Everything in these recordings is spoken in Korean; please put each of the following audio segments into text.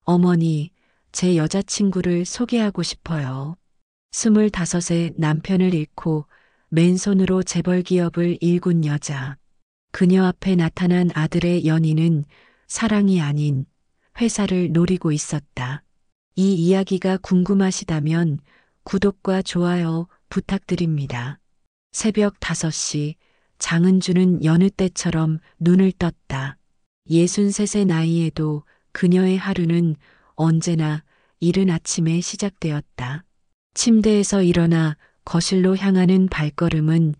어머니, 제 여자친구를 소개하고 싶어요. 25세 남편을 잃고 맨손으로 재벌 기업을 일군 여자. 그녀 앞에 나타난 아들의 연인은 사랑이 아닌 회사를 노리고 있었다. 이 이야기가 궁금하시다면 구독과 좋아요 부탁드립니다. 새벽 5시 장은주는 여느 때처럼 눈을 떴다. 63세 나이에도 그녀의 하루는 언제나 이른 아침에 시작되었다. 침대에서 일어나 거실로 향하는 발걸음은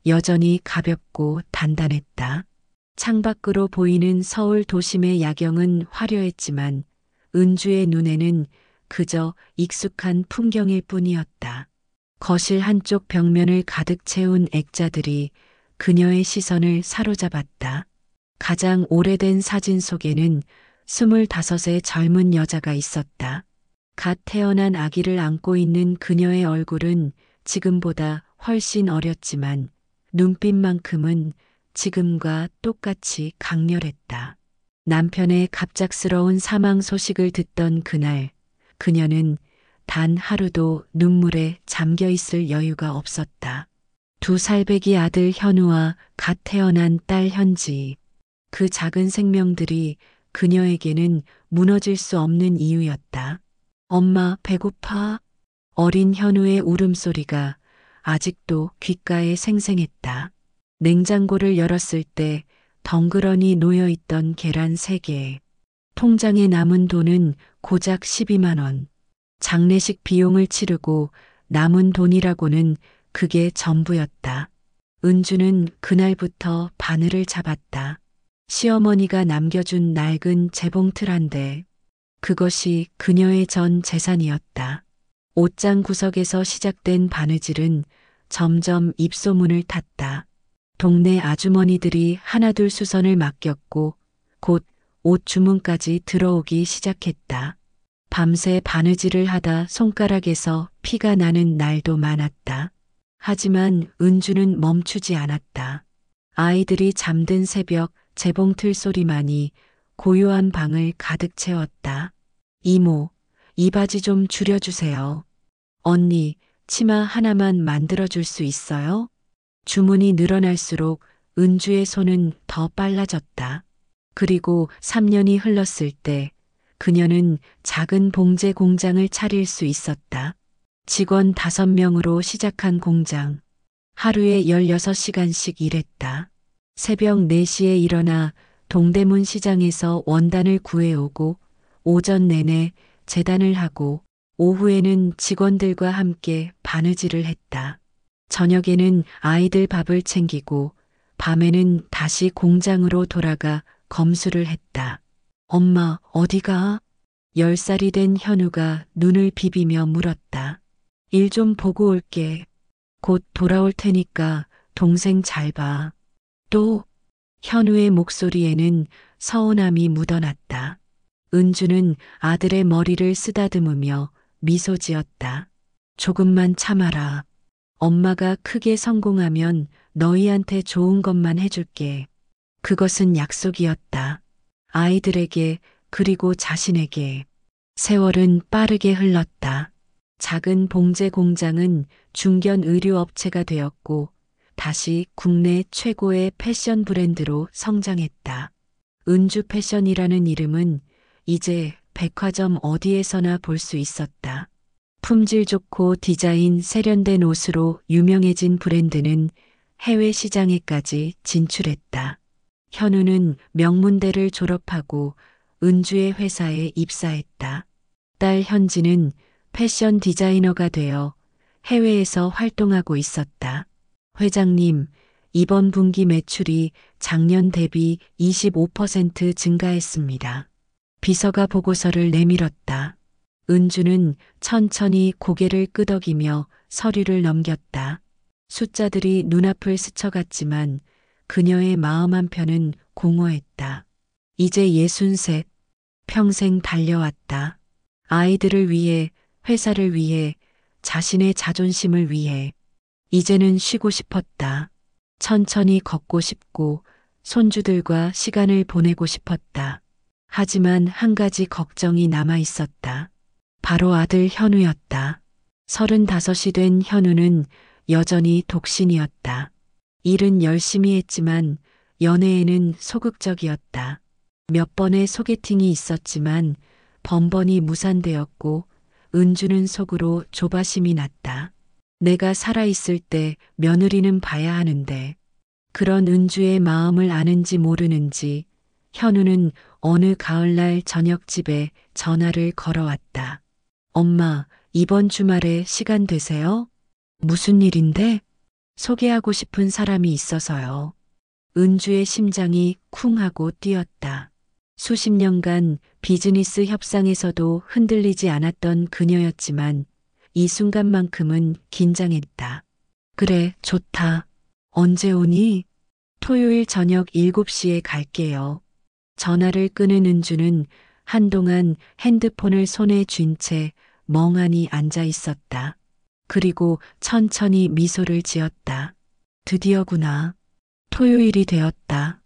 여전히 가볍고 단단했다. 창밖으로 보이는 서울 도심의 야경은 화려했지만 은주의 눈에는 그저 익숙한 풍경일 뿐이었다. 거실 한쪽 벽면을 가득 채운 액자들이 그녀의 시선을 사로잡았다. 가장 오래된 사진 속에는 25의 젊은 여자가 있었다. 갓 태어난 아기를 안고 있는 그녀의 얼굴은 지금보다 훨씬 어렸지만 눈빛만큼은 지금과 똑같이 강렬했다. 남편의 갑작스러운 사망 소식을 듣던 그날, 그녀는 단 하루도 눈물에 잠겨 있을 여유가 없었다. 2살배기 아들 현우와 갓 태어난 딸 현지, 그 작은 생명들이 그녀에게는 무너질 수 없는 이유였다. 엄마, 배고파? 어린 현우의 울음소리가 아직도 귓가에 생생했다. 냉장고를 열었을 때 덩그러니 놓여있던 계란 3개. 통장에 남은 돈은 고작 12만 원. 장례식 비용을 치르고 남은 돈이라고는 그게 전부였다. 은주는 그날부터 바늘을 잡았다. 시어머니가 남겨준 낡은 재봉틀한데 그것이 그녀의 전 재산이었다. 옷장 구석에서 시작된 바느질은 점점 입소문을 탔다. 동네 아주머니들이 하나둘 수선을 맡겼고 곧 옷 주문까지 들어오기 시작했다. 밤새 바느질을 하다 손가락에서 피가 나는 날도 많았다. 하지만 은주는 멈추지 않았다. 아이들이 잠든 새벽 재봉틀 소리만이 고요한 방을 가득 채웠다. 이모, 이 바지 좀 줄여주세요. 언니, 치마 하나만 만들어줄 수 있어요? 주문이 늘어날수록 은주의 손은 더 빨라졌다. 그리고 3년이 흘렀을 때 그녀는 작은 봉제 공장을 차릴 수 있었다. 직원 5명으로 시작한 공장. 하루에 16시간씩 일했다. 새벽 4시에 일어나 동대문 시장에서 원단을 구해오고 오전 내내 재단을 하고 오후에는 직원들과 함께 바느질을 했다. 저녁에는 아이들 밥을 챙기고 밤에는 다시 공장으로 돌아가 검수를 했다. 엄마, 어디가? 10살이 된 현우가 눈을 비비며 물었다. 일 좀 보고 올게. 곧 돌아올 테니까 동생 잘 봐. 또, 현우의 목소리에는 서운함이 묻어났다. 은주는 아들의 머리를 쓰다듬으며 미소 지었다. 조금만 참아라. 엄마가 크게 성공하면 너희한테 좋은 것만 해줄게. 그것은 약속이었다. 아이들에게 그리고 자신에게. 세월은 빠르게 흘렀다. 작은 봉제 공장은 중견 의류 업체가 되었고 다시 국내 최고의 패션 브랜드로 성장했다. 은주 패션이라는 이름은 이제 백화점 어디에서나 볼 수 있었다. 품질 좋고 디자인 세련된 옷으로 유명해진 브랜드는 해외 시장에까지 진출했다. 현우는 명문대를 졸업하고 은주의 회사에 입사했다. 딸 현지는 패션 디자이너가 되어 해외에서 활동하고 있었다. 회장님, 이번 분기 매출이 작년 대비 25% 증가했습니다. 비서가 보고서를 내밀었다. 은주는 천천히 고개를 끄덕이며 서류를 넘겼다. 숫자들이 눈앞을 스쳐갔지만 그녀의 마음 한편은 공허했다. 이제 63, 평생 달려왔다. 아이들을 위해, 회사를 위해, 자신의 자존심을 위해. 이제는 쉬고 싶었다. 천천히 걷고 싶고 손주들과 시간을 보내고 싶었다. 하지만 한 가지 걱정이 남아 있었다. 바로 아들 현우였다. 35이 된 현우는 여전히 독신이었다. 일은 열심히 했지만 연애에는 소극적이었다. 몇 번의 소개팅이 있었지만 번번이 무산되었고 은주는 속으로 조바심이 났다. 내가 살아있을 때 며느리는 봐야 하는데 그런 은주의 마음을 아는지 모르는지 현우는 어느 가을날 저녁집에 전화를 걸어왔다. 엄마, 이번 주말에 시간 되세요? 무슨 일인데? 소개하고 싶은 사람이 있어서요. 은주의 심장이 쿵 하고 뛰었다. 수십 년간 비즈니스 협상에서도 흔들리지 않았던 그녀였지만 이 순간만큼은 긴장했다. 그래, 좋다. 언제 오니? 토요일 저녁 7시에 갈게요. 전화를 끄는 은주는 한동안 핸드폰을 손에 쥔 채 멍하니 앉아 있었다. 그리고 천천히 미소를 지었다. 드디어구나. 토요일이 되었다.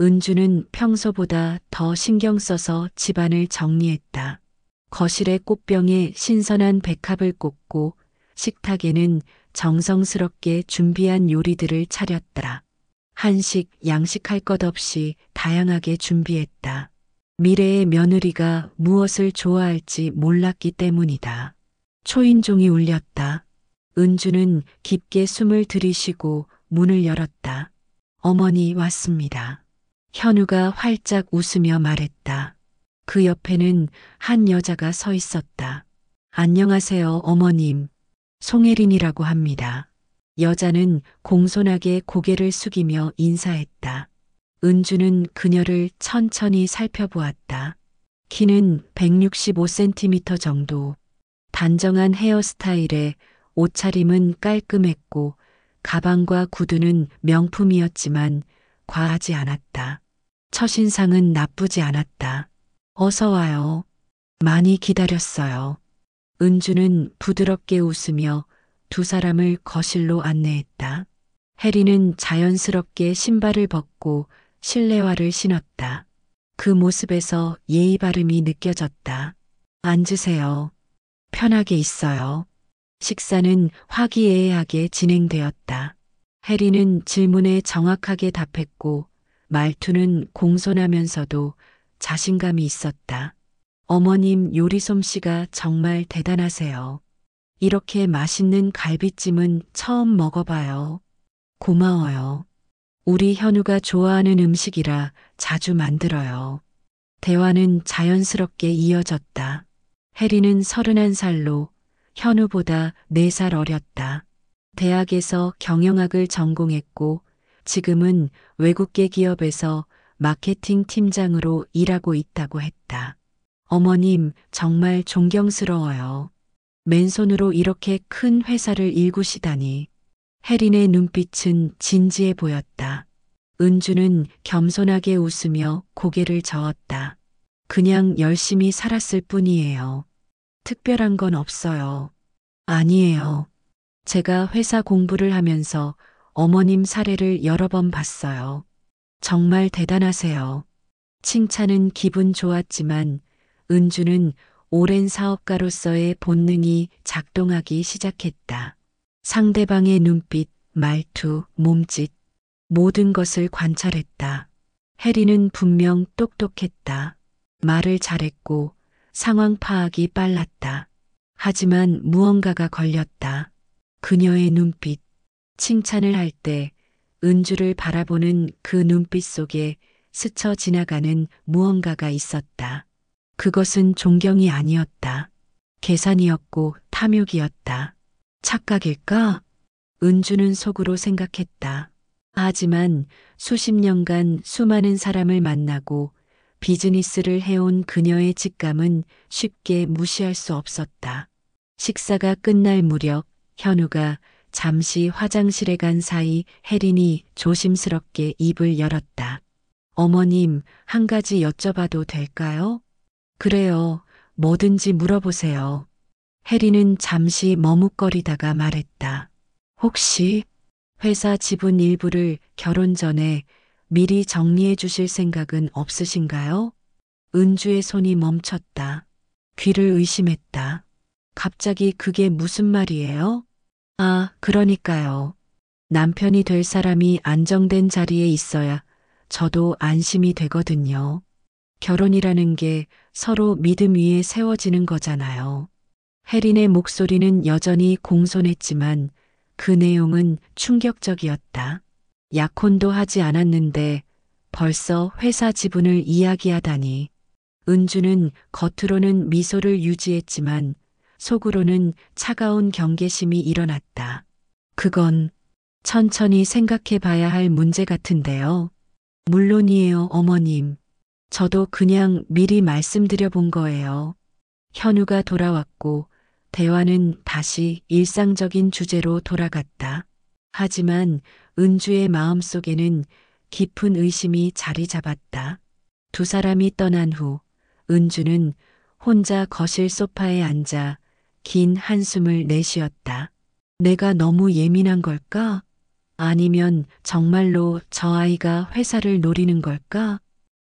은주는 평소보다 더 신경 써서 집안을 정리했다. 거실에 꽃병에 신선한 백합을 꽂고 식탁에는 정성스럽게 준비한 요리들을 차렸다. 한식, 양식 할 것 없이 다양하게 준비했다. 미래의 며느리가 무엇을 좋아할지 몰랐기 때문이다. 초인종이 울렸다. 은주는 깊게 숨을 들이쉬고 문을 열었다. 어머니 왔습니다. 현우가 활짝 웃으며 말했다. 그 옆에는 한 여자가 서 있었다. 안녕하세요, 어머님. 송혜린이라고 합니다. 여자는 공손하게 고개를 숙이며 인사했다. 은주는 그녀를 천천히 살펴보았다. 키는 165cm 정도. 단정한 헤어스타일에 옷차림은 깔끔했고 가방과 구두는 명품이었지만 과하지 않았다. 첫인상은 나쁘지 않았다. 어서 와요. 많이 기다렸어요. 은주는 부드럽게 웃으며 두 사람을 거실로 안내했다. 혜리는 자연스럽게 신발을 벗고 실내화를 신었다. 그 모습에서 예의 바름이 느껴졌다. 앉으세요. 편하게 있어요. 식사는 화기애애하게 진행되었다. 혜리는 질문에 정확하게 답했고 말투는 공손하면서도 자신감이 있었다. 어머님 요리 솜씨가 정말 대단하세요. 이렇게 맛있는 갈비찜은 처음 먹어봐요. 고마워요. 우리 현우가 좋아하는 음식이라 자주 만들어요. 대화는 자연스럽게 이어졌다. 혜리는 31살로 현우보다 4살 어렸다. 대학에서 경영학을 전공했고 지금은 외국계 기업에서 마케팅 팀장으로 일하고 있다고 했다. 어머님 정말 존경스러워요. 맨손으로 이렇게 큰 회사를 일구시다니. 혜린의 눈빛은 진지해 보였다. 은주는 겸손하게 웃으며 고개를 저었다. 그냥 열심히 살았을 뿐이에요. 특별한 건 없어요. 아니에요. 제가 회사 공부를 하면서 어머님 사례를 여러 번 봤어요. 정말 대단하세요. 칭찬은 기분 좋았지만 은주는 오랜 사업가로서의 본능이 작동하기 시작했다. 상대방의 눈빛, 말투, 몸짓, 모든 것을 관찰했다. 혜리는 분명 똑똑했다. 말을 잘했고 상황 파악이 빨랐다. 하지만 무언가가 걸렸다. 그녀의 눈빛, 칭찬을 할 때 은주를 바라보는 그 눈빛 속에 스쳐 지나가는 무언가가 있었다. 그것은 존경이 아니었다. 계산이었고 탐욕이었다. 착각일까? 은주는 속으로 생각했다. 하지만 수십 년간 수많은 사람을 만나고 비즈니스를 해온 그녀의 직감은 쉽게 무시할 수 없었다. 식사가 끝날 무렵 현우가 잠시 화장실에 간 사이 혜린이 조심스럽게 입을 열었다. 어머님, 한 가지 여쭤봐도 될까요? 그래요. 뭐든지 물어보세요. 혜리는 잠시 머뭇거리다가 말했다. 혹시 회사 지분 일부를 결혼 전에 미리 정리해 주실 생각은 없으신가요? 은주의 손이 멈췄다. 귀를 의심했다. 갑자기 그게 무슨 말이에요? 아, 그러니까요. 남편이 될 사람이 안정된 자리에 있어야 저도 안심이 되거든요. 결혼이라는 게 서로 믿음 위에 세워지는 거잖아요. 혜린의 목소리는 여전히 공손했지만 그 내용은 충격적이었다. 약혼도 하지 않았는데 벌써 회사 지분을 이야기하다니. 은주는 겉으로는 미소를 유지했지만 속으로는 차가운 경계심이 일어났다. 그건 천천히 생각해 봐야 할 문제 같은데요. 물론이에요, 어머님. 저도 그냥 미리 말씀드려 본 거예요. 현우가 돌아왔고 대화는 다시 일상적인 주제로 돌아갔다. 하지만 은주의 마음속에는 깊은 의심이 자리 잡았다. 두 사람이 떠난 후 은주는 혼자 거실 소파에 앉아 긴 한숨을 내쉬었다. 내가 너무 예민한 걸까? 아니면 정말로 저 아이가 회사를 노리는 걸까?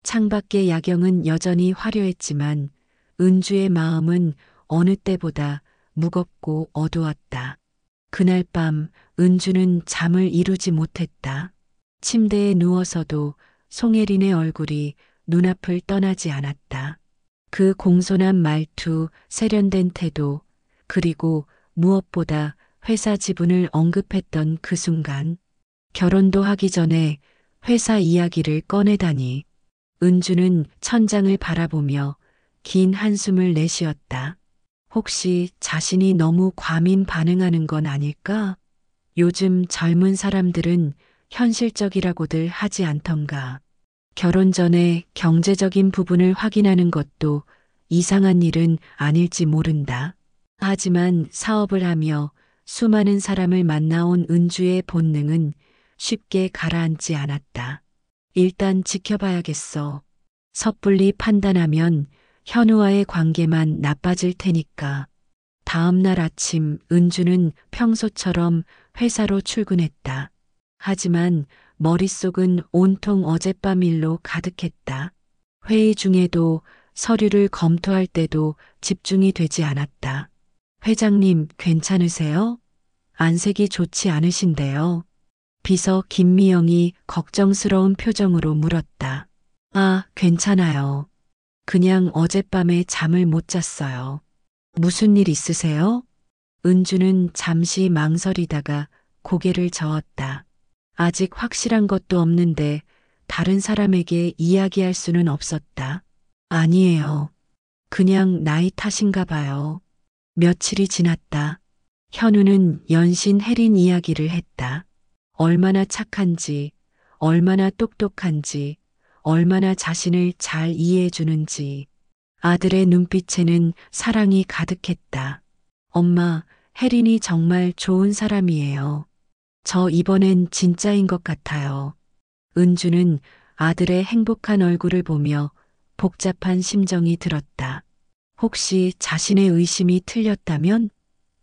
창밖의 야경은 여전히 화려했지만 은주의 마음은 어느 때보다 무겁고 어두웠다. 그날 밤 은주는 잠을 이루지 못했다. 침대에 누워서도 송혜린의 얼굴이 눈앞을 떠나지 않았다. 그 공손한 말투, 세련된 태도, 그리고 무엇보다 회사 지분을 언급했던 그 순간, 결혼도 하기 전에 회사 이야기를 꺼내다니. 은주는 천장을 바라보며 긴 한숨을 내쉬었다. 혹시 자신이 너무 과민 반응하는 건 아닐까? 요즘 젊은 사람들은 현실적이라고들 하지 않던가. 결혼 전에 경제적인 부분을 확인하는 것도 이상한 일은 아닐지 모른다. 하지만 사업을 하며 수많은 사람을 만나온 은주의 본능은 쉽게 가라앉지 않았다. 일단 지켜봐야겠어. 섣불리 판단하면 현우와의 관계만 나빠질 테니까. 다음 날 아침 은주는 평소처럼 회사로 출근했다. 하지만 머릿속은 온통 어젯밤 일로 가득했다. 회의 중에도 서류를 검토할 때도 집중이 되지 않았다. 회장님, 괜찮으세요? 안색이 좋지 않으신데요. 비서 김미영이 걱정스러운 표정으로 물었다. 아, 괜찮아요. 그냥 어젯밤에 잠을 못 잤어요. 무슨 일 있으세요? 은주는 잠시 망설이다가 고개를 저었다. 아직 확실한 것도 없는데 다른 사람에게 이야기할 수는 없었다. 아니에요. 그냥 나이 탓인가 봐요. 며칠이 지났다. 현우는 연신 혜린 이야기를 했다. 얼마나 착한지, 얼마나 똑똑한지, 얼마나 자신을 잘 이해해 주는지. 아들의 눈빛에는 사랑이 가득했다. 엄마, 혜린이 정말 좋은 사람이에요. 저 이번엔 진짜인 것 같아요. 은주는 아들의 행복한 얼굴을 보며 복잡한 심정이 들었다. 혹시 자신의 의심이 틀렸다면?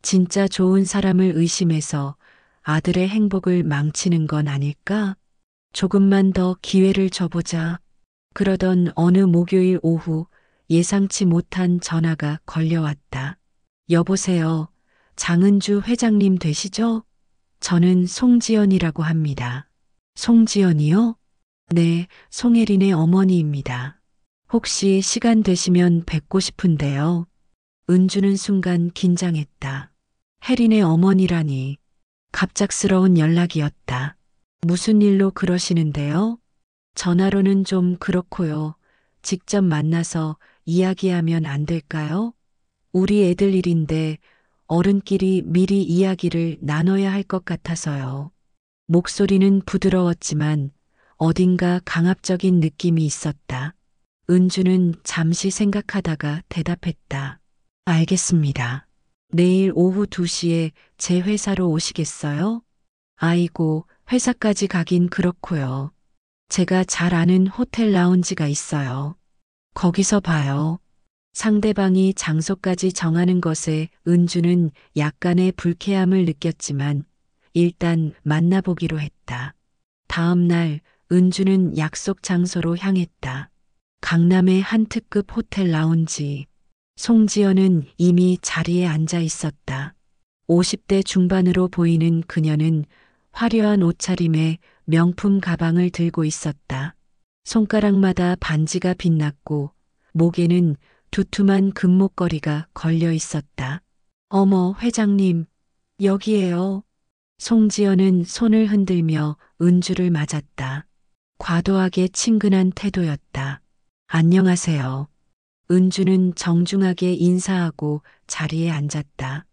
진짜 좋은 사람을 의심해서 아들의 행복을 망치는 건 아닐까? 조금만 더 기회를 줘보자. 그러던 어느 목요일 오후 예상치 못한 전화가 걸려왔다. 여보세요. 장은주 회장님 되시죠? 저는 송지연이라고 합니다. 송지연이요? 네, 송혜린의 어머니입니다. 혹시 시간 되시면 뵙고 싶은데요. 은주는 순간 긴장했다. 혜린의 어머니라니. 갑작스러운 연락이었다. 무슨 일로 그러시는데요? 전화로는 좀 그렇고요. 직접 만나서 이야기하면 안 될까요? 우리 애들 일인데 어른끼리 미리 이야기를 나눠야 할 것 같아서요. 목소리는 부드러웠지만 어딘가 강압적인 느낌이 있었다. 은주는 잠시 생각하다가 대답했다. 알겠습니다. 내일 오후 2시에 제 회사로 오시겠어요? 아이고, 회사까지 가긴 그렇고요. 제가 잘 아는 호텔 라운지가 있어요. 거기서 봐요. 상대방이 장소까지 정하는 것에 은주는 약간의 불쾌함을 느꼈지만 일단 만나보기로 했다. 다음 날 은주는 약속 장소로 향했다. 강남의 한 특급 호텔 라운지. 송지연은 이미 자리에 앉아 있었다. 50대 중반으로 보이는 그녀는 화려한 옷차림에 명품 가방을 들고 있었다. 손가락마다 반지가 빛났고 목에는 두툼한 금목걸이가 걸려 있었다. 어머, 회장님, 여기에요. 송지연은 손을 흔들며 은주를 맞았다. 과도하게 친근한 태도였다. 안녕하세요. 은주는 정중하게 인사하고 자리에 앉았다.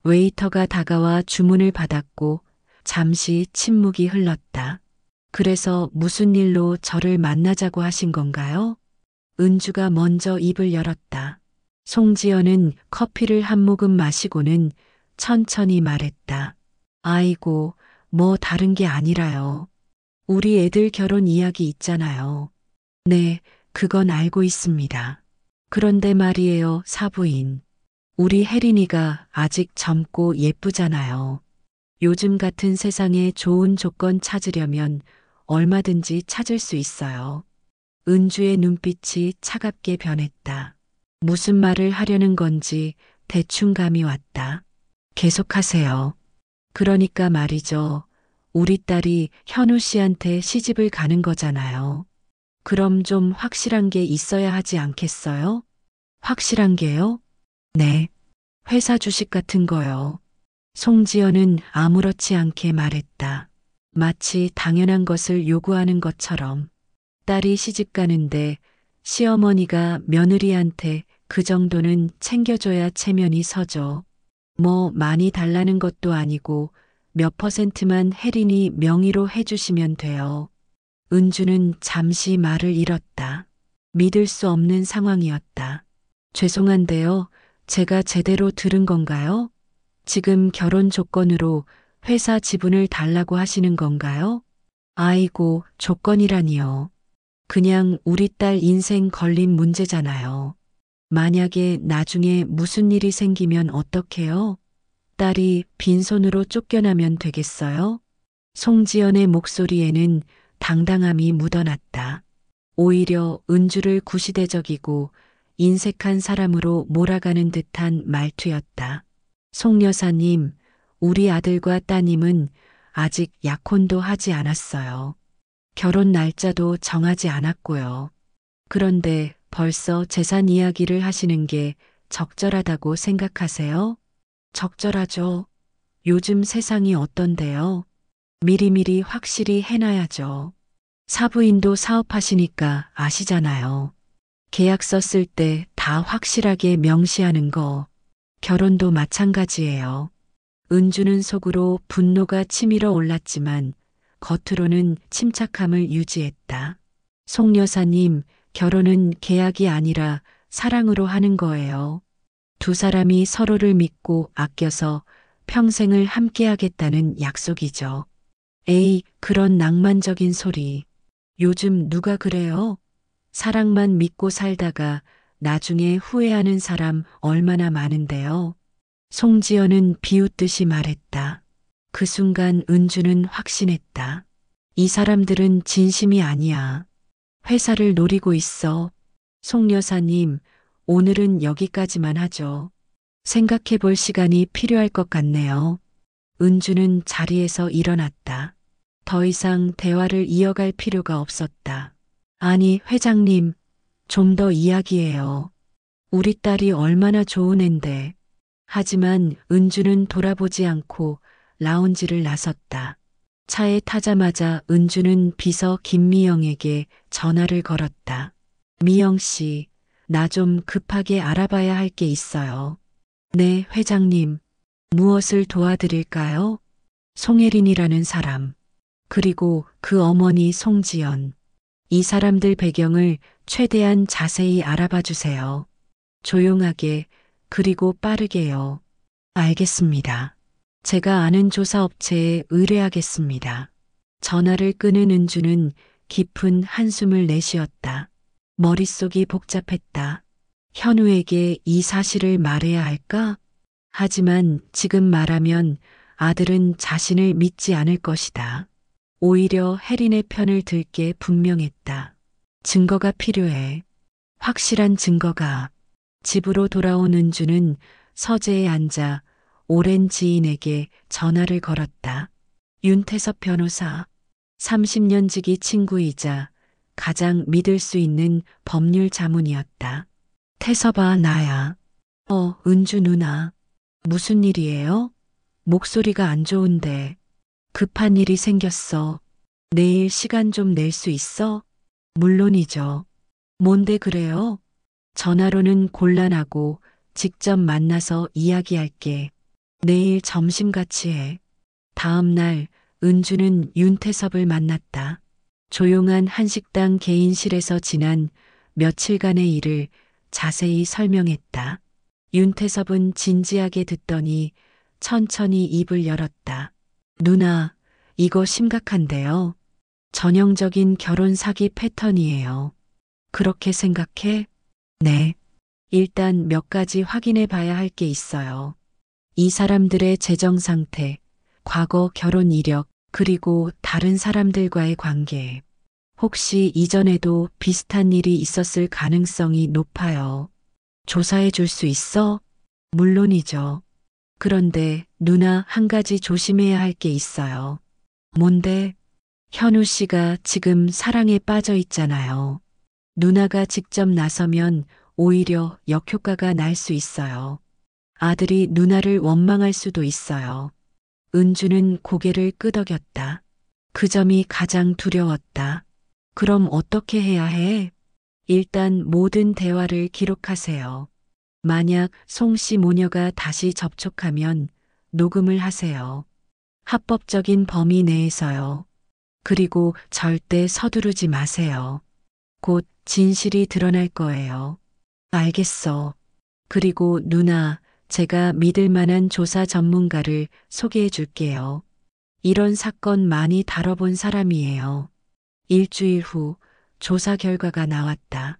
웨이터가 다가와 주문을 받았고 잠시 침묵이 흘렀다. 그래서 무슨 일로 저를 만나자고 하신 건가요? 은주가 먼저 입을 열었다. 송지연은 커피를 한 모금 마시고는 천천히 말했다. 아이고, 뭐 다른 게 아니라요. 우리 애들 결혼 이야기 있잖아요. 네, 그건 알고 있습니다. 그런데 말이에요, 사부인. 우리 혜린이가 아직 젊고 예쁘잖아요. 요즘 같은 세상에 좋은 조건 찾으려면 얼마든지 찾을 수 있어요. 은주의 눈빛이 차갑게 변했다. 무슨 말을 하려는 건지 대충 감이 왔다. 계속하세요. 그러니까 말이죠. 우리 딸이 현우 씨한테 시집을 가는 거잖아요. 그럼 좀 확실한 게 있어야 하지 않겠어요? 확실한 게요? 네. 회사 주식 같은 거요. 송지연은 아무렇지 않게 말했다. 마치 당연한 것을 요구하는 것처럼. 딸이 시집 가는데 시어머니가 며느리한테 그 정도는 챙겨줘야 체면이 서죠. 뭐 많이 달라는 것도 아니고 몇 퍼센트만 혜린이 명의로 해주시면 돼요. 은주는 잠시 말을 잃었다. 믿을 수 없는 상황이었다. 죄송한데요. 제가 제대로 들은 건가요? 지금 결혼 조건으로 회사 지분을 달라고 하시는 건가요? 아이고, 조건이라니요. 그냥 우리 딸 인생 걸린 문제잖아요. 만약에 나중에 무슨 일이 생기면 어떡해요? 딸이 빈손으로 쫓겨나면 되겠어요? 송지연의 목소리에는 당당함이 묻어났다. 오히려 은주를 구시대적이고 인색한 사람으로 몰아가는 듯한 말투였다. 송 여사님, 우리 아들과 따님은 아직 약혼도 하지 않았어요. 결혼 날짜도 정하지 않았고요. 그런데 벌써 재산 이야기를 하시는 게 적절하다고 생각하세요? 적절하죠. 요즘 세상이 어떤데요? 미리미리 확실히 해놔야죠. 사부인도 사업하시니까 아시잖아요. 계약서 쓸 때 다 확실하게 명시하는 거. 결혼도 마찬가지예요. 은주는 속으로 분노가 치밀어 올랐지만 겉으로는 침착함을 유지했다. 송 여사님, 결혼은 계약이 아니라 사랑으로 하는 거예요. 두 사람이 서로를 믿고 아껴서 평생을 함께하겠다는 약속이죠. 에이, 그런 낭만적인 소리. 요즘 누가 그래요? 사랑만 믿고 살다가 나중에 후회하는 사람 얼마나 많은데요. 송지연은 비웃듯이 말했다. 그 순간 은주는 확신했다. 이 사람들은 진심이 아니야. 회사를 노리고 있어. 송 여사님, 오늘은 여기까지만 하죠. 생각해 볼 시간이 필요할 것 같네요. 은주는 자리에서 일어났다. 더 이상 대화를 이어갈 필요가 없었다. 아니, 회장님, 좀 더 이야기해요. 우리 딸이 얼마나 좋은 앤데. 하지만 은주는 돌아보지 않고 라운지를 나섰다. 차에 타자마자 은주는 비서 김미영에게 전화를 걸었다. 미영 씨, 나 좀 급하게 알아봐야 할 게 있어요. 네, 회장님. 무엇을 도와드릴까요? 송혜린이라는 사람. 그리고 그 어머니 송지연. 이 사람들 배경을 최대한 자세히 알아봐 주세요. 조용하게, 그리고 빠르게요. 알겠습니다. 제가 아는 조사업체에 의뢰하겠습니다. 전화를 끄는 은주는 깊은 한숨을 내쉬었다. 머릿속이 복잡했다. 현우에게 이 사실을 말해야 할까? 하지만 지금 말하면 아들은 자신을 믿지 않을 것이다. 오히려 혜린의 편을 들 게 분명했다. 증거가 필요해. 확실한 증거가. 집으로 돌아온 은주는 서재에 앉아 오랜 지인에게 전화를 걸었다. 윤태섭 변호사. 30년 지기 친구이자 가장 믿을 수 있는 법률 자문이었다. 태섭아, 나야. 은주 누나. 무슨 일이에요? 목소리가 안 좋은데. 급한 일이 생겼어. 내일 시간 좀 낼 수 있어? 물론이죠. 뭔데 그래요? 전화로는 곤란하고 직접 만나서 이야기할게. 내일 점심 같이 해. 다음 날 은주는 윤태섭을 만났다. 조용한 한식당 개인실에서 지난 며칠간의 일을 자세히 설명했다. 윤태섭은 진지하게 듣더니 천천히 입을 열었다. 누나, 이거 심각한데요. 전형적인 결혼 사기 패턴이에요. 그렇게 생각해? 네. 일단 몇 가지 확인해 봐야 할 게 있어요. 이 사람들의 재정 상태, 과거 결혼 이력, 그리고 다른 사람들과의 관계. 혹시 이전에도 비슷한 일이 있었을 가능성이 높아요. 조사해 줄 수 있어? 물론이죠. 그런데 누나, 한 가지 조심해야 할 게 있어요. 뭔데? 현우 씨가 지금 사랑에 빠져 있잖아요. 누나가 직접 나서면 오히려 역효과가 날 수 있어요. 아들이 누나를 원망할 수도 있어요. 은주는 고개를 끄덕였다. 그 점이 가장 두려웠다. 그럼 어떻게 해야 해? 일단 모든 대화를 기록하세요. 만약 송 씨 모녀가 다시 접촉하면 녹음을 하세요. 합법적인 범위 내에서요. 그리고 절대 서두르지 마세요. 곧 진실이 드러날 거예요. 알겠어. 그리고 누나, 제가 믿을 만한 조사 전문가를 소개해 줄게요. 이런 사건 많이 다뤄본 사람이에요. 일주일 후 조사 결과가 나왔다.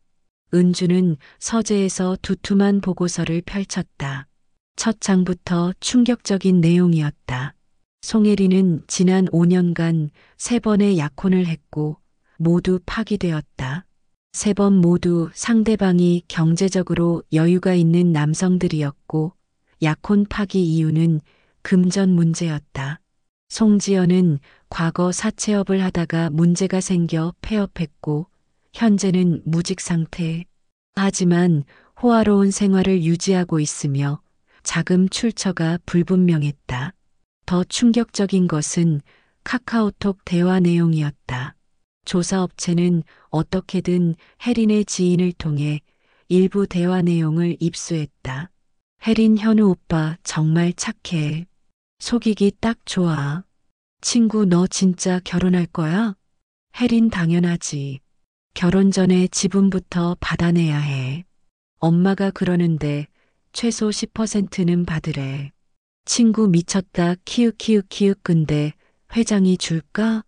은주는 서재에서 두툼한 보고서를 펼쳤다. 첫 장부터 충격적인 내용이었다. 송혜리는 지난 5년간 3번의 약혼을 했고 모두 파기되었다. 3번 모두 상대방이 경제적으로 여유가 있는 남성들이었고 약혼 파기 이유는 금전 문제였다. 송지연은 과거 사채업을 하다가 문제가 생겨 폐업했고 현재는 무직 상태. 하지만 호화로운 생활을 유지하고 있으며 자금 출처가 불분명했다. 더 충격적인 것은 카카오톡 대화 내용이었다. 조사업체는 어떻게든 혜린의 지인을 통해 일부 대화 내용을 입수했다. 혜린, 현우 오빠 정말 착해. 속이기 딱 좋아. 친구, 너 진짜 결혼할 거야? 혜린, 당연하지. 결혼 전에 지분부터 받아내야 해. 엄마가 그러는데 최소 10%는 받으래. 친구, 미쳤다. 키읔. 근데 회장이 줄까?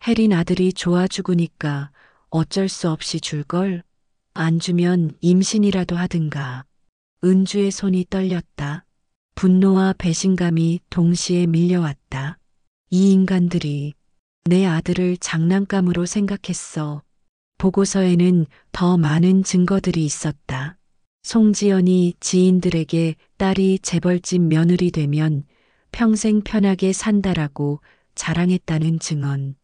혜린, 아들이 좋아 죽으니까 어쩔 수 없이 줄걸. 안 주면 임신이라도 하든가. 은주의 손이 떨렸다. 분노와 배신감이 동시에 밀려왔다. 이 인간들이 내 아들을 장난감으로 생각했어. 보고서에는 더 많은 증거들이 있었다. 송지연이 지인들에게 딸이 재벌집 며느리 되면 평생 편하게 산다라고 자랑했다는 증언.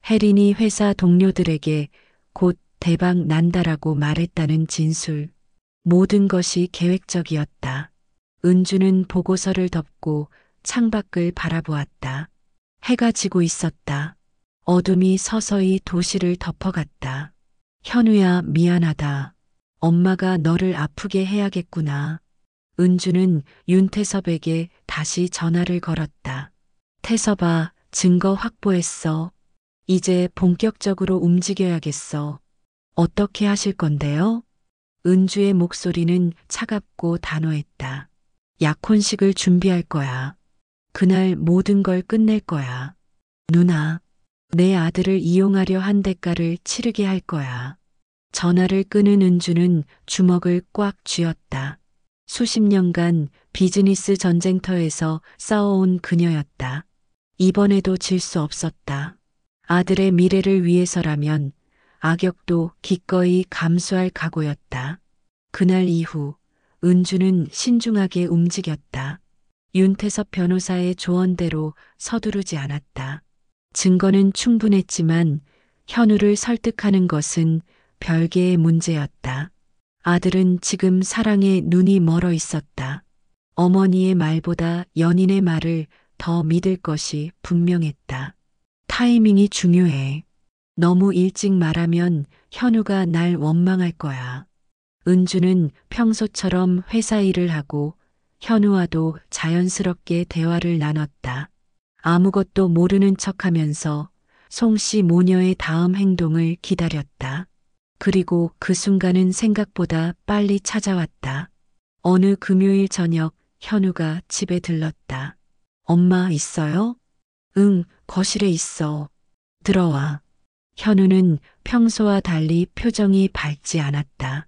혜린이 회사 동료들에게 곧 대박 난다라고 말했다는 진술. 모든 것이 계획적이었다. 은주는 보고서를 덮고 창밖을 바라보았다. 해가 지고 있었다. 어둠이 서서히 도시를 덮어갔다. 현우야, 미안하다. 엄마가 너를 아프게 해야겠구나. 은주는 윤태섭에게 다시 전화를 걸었다. 태섭아, 증거 확보했어. 이제 본격적으로 움직여야겠어. 어떻게 하실 건데요? 은주의 목소리는 차갑고 단호했다. 약혼식을 준비할 거야. 그날 모든 걸 끝낼 거야. 누나, 내 아들을 이용하려 한 대가를 치르게 할 거야. 전화를 끄는 은주는 주먹을 꽉 쥐었다. 수십 년간 비즈니스 전쟁터에서 싸워온 그녀였다. 이번에도 질 수 없었다. 아들의 미래를 위해서라면 악역도 기꺼이 감수할 각오였다. 그날 이후 은주는 신중하게 움직였다. 윤태섭 변호사의 조언대로 서두르지 않았다. 증거는 충분했지만 현우를 설득하는 것은 별개의 문제였다. 아들은 지금 사랑에 눈이 멀어 있었다. 어머니의 말보다 연인의 말을 더 믿을 것이 분명했다. 타이밍이 중요해. 너무 일찍 말하면 현우가 날 원망할 거야. 은주는 평소처럼 회사 일을 하고 현우와도 자연스럽게 대화를 나눴다. 아무것도 모르는 척하면서 송씨 모녀의 다음 행동을 기다렸다. 그리고 그 순간은 생각보다 빨리 찾아왔다. 어느 금요일 저녁 현우가 집에 들렀다. 엄마 있어요? 응, 거실에 있어. 들어와. 현우는 평소와 달리 표정이 밝지 않았다.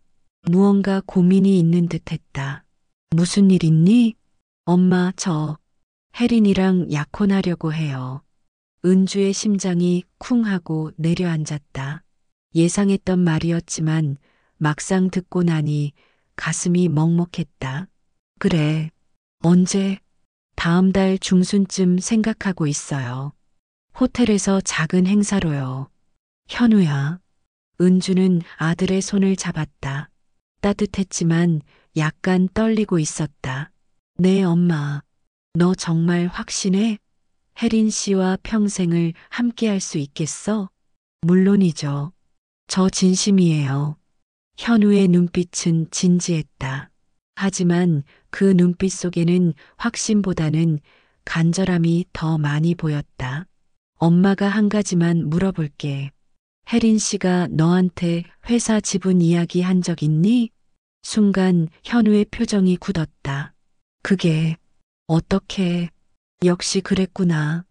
무언가 고민이 있는 듯 했다. 무슨 일 있니? 엄마, 저 혜린이랑 약혼하려고 해요. 은주의 심장이 쿵 하고 내려앉았다. 예상했던 말이었지만 막상 듣고 나니 가슴이 먹먹했다. 그래. 언제? 다음 달 중순쯤 생각하고 있어요. 호텔에서 작은 행사로요. 현우야. 은주는 아들의 손을 잡았다. 따뜻했지만 약간 떨리고 있었다. 네, 엄마. 너 정말 확신해? 혜린 씨와 평생을 함께 할 수 있겠어? 물론이죠. 저 진심이에요. 현우의 눈빛은 진지했다. 하지만 그 눈빛 속에는 확신보다는 간절함이 더 많이 보였다. 엄마가 한 가지만 물어볼게. 혜린 씨가 너한테 회사 지분 이야기 한 적 있니? 순간 현우의 표정이 굳었다. 그게 어떻게 역시 그랬구나.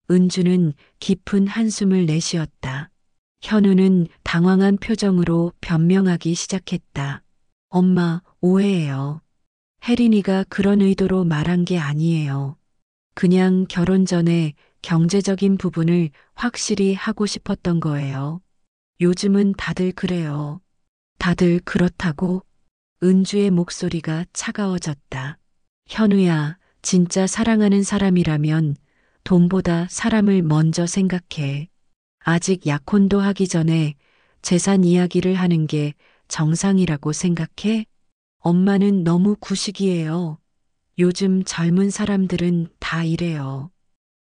은주는 깊은 한숨을 내쉬었다. 현우는 당황한 표정으로 변명하기 시작했다. 엄마, 오해예요. 혜린이가 그런 의도로 말한 게 아니에요. 그냥 결혼 전에 경제적인 부분을 확실히 하고 싶었던 거예요. 요즘은 다들 그래요. 다들 그렇다고? 은주의 목소리가 차가워졌다. 현우야, 진짜 사랑하는 사람이라면 돈보다 사람을 먼저 생각해. 아직 약혼도 하기 전에 재산 이야기를 하는 게 정상이라고 생각해? 엄마는 너무 구식이에요. 요즘 젊은 사람들은 다 이래요.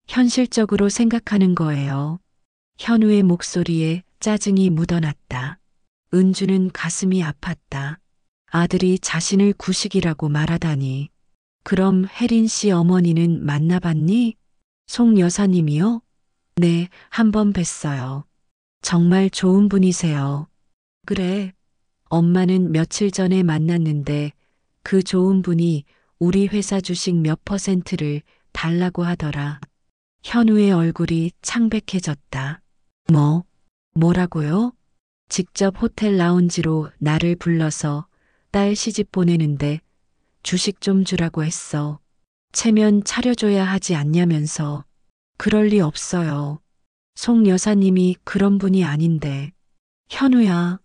현실적으로 생각하는 거예요. 현우의 목소리에 짜증이 묻어났다. 은주는 가슴이 아팠다. 아들이 자신을 구식이라고 말하다니. 그럼 혜린 씨 어머니는 만나봤니? 송 여사님이요? 네, 한 번 뵀어요. 정말 좋은 분이세요. 그래. 엄마는 며칠 전에 만났는데 그 좋은 분이 우리 회사 주식 몇 퍼센트를 달라고 하더라. 현우의 얼굴이 창백해졌다. 뭐라고요? 직접 호텔 라운지로 나를 불러서 딸 시집 보내는데 주식 좀 주라고 했어. 체면 차려줘야 하지 않냐면서. 그럴 리 없어요. 송 여사님이 그런 분이 아닌데. 현우야.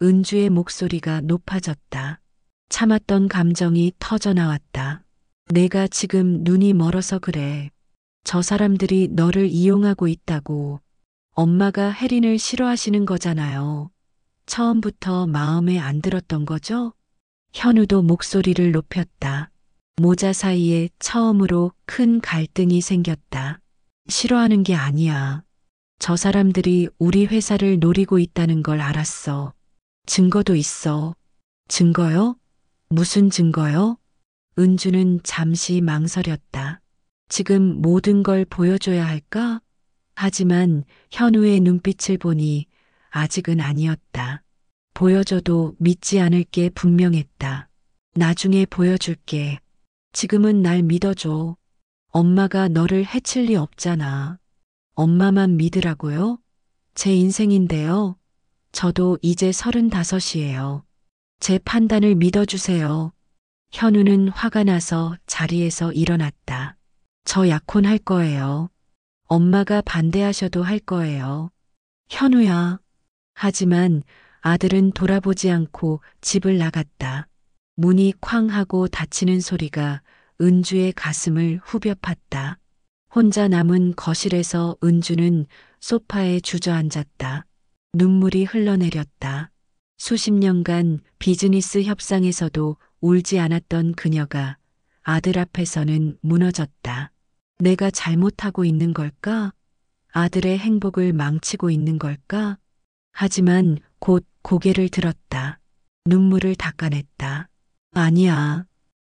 은주의 목소리가 높아졌다. 참았던 감정이 터져나왔다. 내가 지금 눈이 멀어서 그래. 저 사람들이 너를 이용하고 있다고. 엄마가 혜린을 싫어하시는 거잖아요. 처음부터 마음에 안 들었던 거죠? 현우도 목소리를 높였다. 모자 사이에 처음으로 큰 갈등이 생겼다. 싫어하는 게 아니야. 저 사람들이 우리 회사를 노리고 있다는 걸 알았어. 증거도 있어. 증거요? 무슨 증거요? 은주는 잠시 망설였다. 지금 모든 걸 보여줘야 할까? 하지만 현우의 눈빛을 보니 아직은 아니었다. 보여줘도 믿지 않을 게 분명했다. 나중에 보여줄게. 지금은 날 믿어줘. 엄마가 너를 해칠 리 없잖아. 엄마만 믿으라고요? 제 인생인데요. 저도 이제 35이에요. 제 판단을 믿어주세요. 현우는 화가 나서 자리에서 일어났다. 저 약혼할 거예요. 엄마가 반대하셔도 할 거예요. 현우야. 하지만 아들은 돌아보지 않고 집을 나갔다. 문이 쾅 하고 닫히는 소리가 은주의 가슴을 후벼 팠다. 혼자 남은 거실에서 은주는 소파에 주저앉았다. 눈물이 흘러내렸다. 수십 년간 비즈니스 협상에서도 울지 않았던 그녀가 아들 앞에서는 무너졌다. 내가 잘못하고 있는 걸까? 아들의 행복을 망치고 있는 걸까? 하지만 곧 고개를 들었다. 눈물을 닦아냈다. 아니야.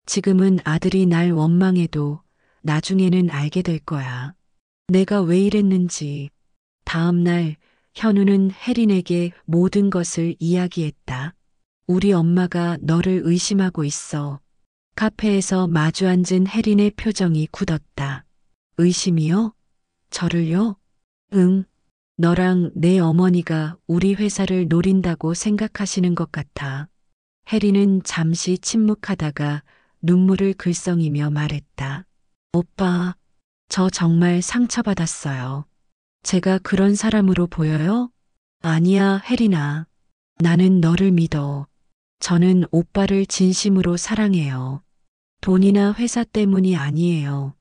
지금은 아들이 날 원망해도 나중에는 알게 될 거야. 내가 왜 이랬는지. 다음 날 현우는 혜린에게 모든 것을 이야기했다. 우리 엄마가 너를 의심하고 있어. 카페에서 마주 앉은 혜린의 표정이 굳었다. 의심이요? 저를요? 응. 너랑 내 어머니가 우리 회사를 노린다고 생각하시는 것 같아. 혜린은 잠시 침묵하다가 눈물을 글썽이며 말했다. 오빠, 저 정말 상처받았어요. 제가 그런 사람으로 보여요? 아니야, 혜린아. 나는 너를 믿어. 저는 오빠를 진심으로 사랑해요. 돈이나 회사 때문이 아니에요.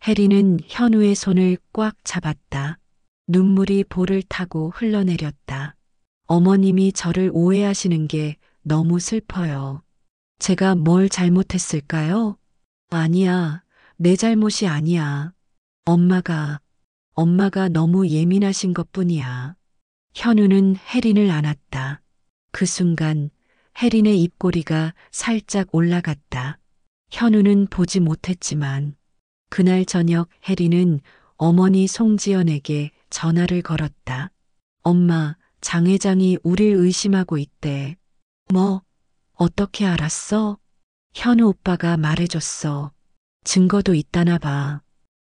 혜린은 현우의 손을 꽉 잡았다. 눈물이 볼을 타고 흘러내렸다. 어머님이 저를 오해하시는 게 너무 슬퍼요. 제가 뭘 잘못했을까요? 아니야, 내 잘못이 아니야. 엄마가 너무 예민하신 것뿐이야. 현우는 혜린을 안았다. 그 순간 혜린의 입꼬리가 살짝 올라갔다. 현우는 보지 못했지만 그날 저녁 혜린은 어머니 송지연에게 전화를 걸었다. 엄마, 장 회장이 우릴 의심하고 있대. 뭐, 어떻게 알았어? 현우 오빠가 말해줬어. 증거도 있다나 봐.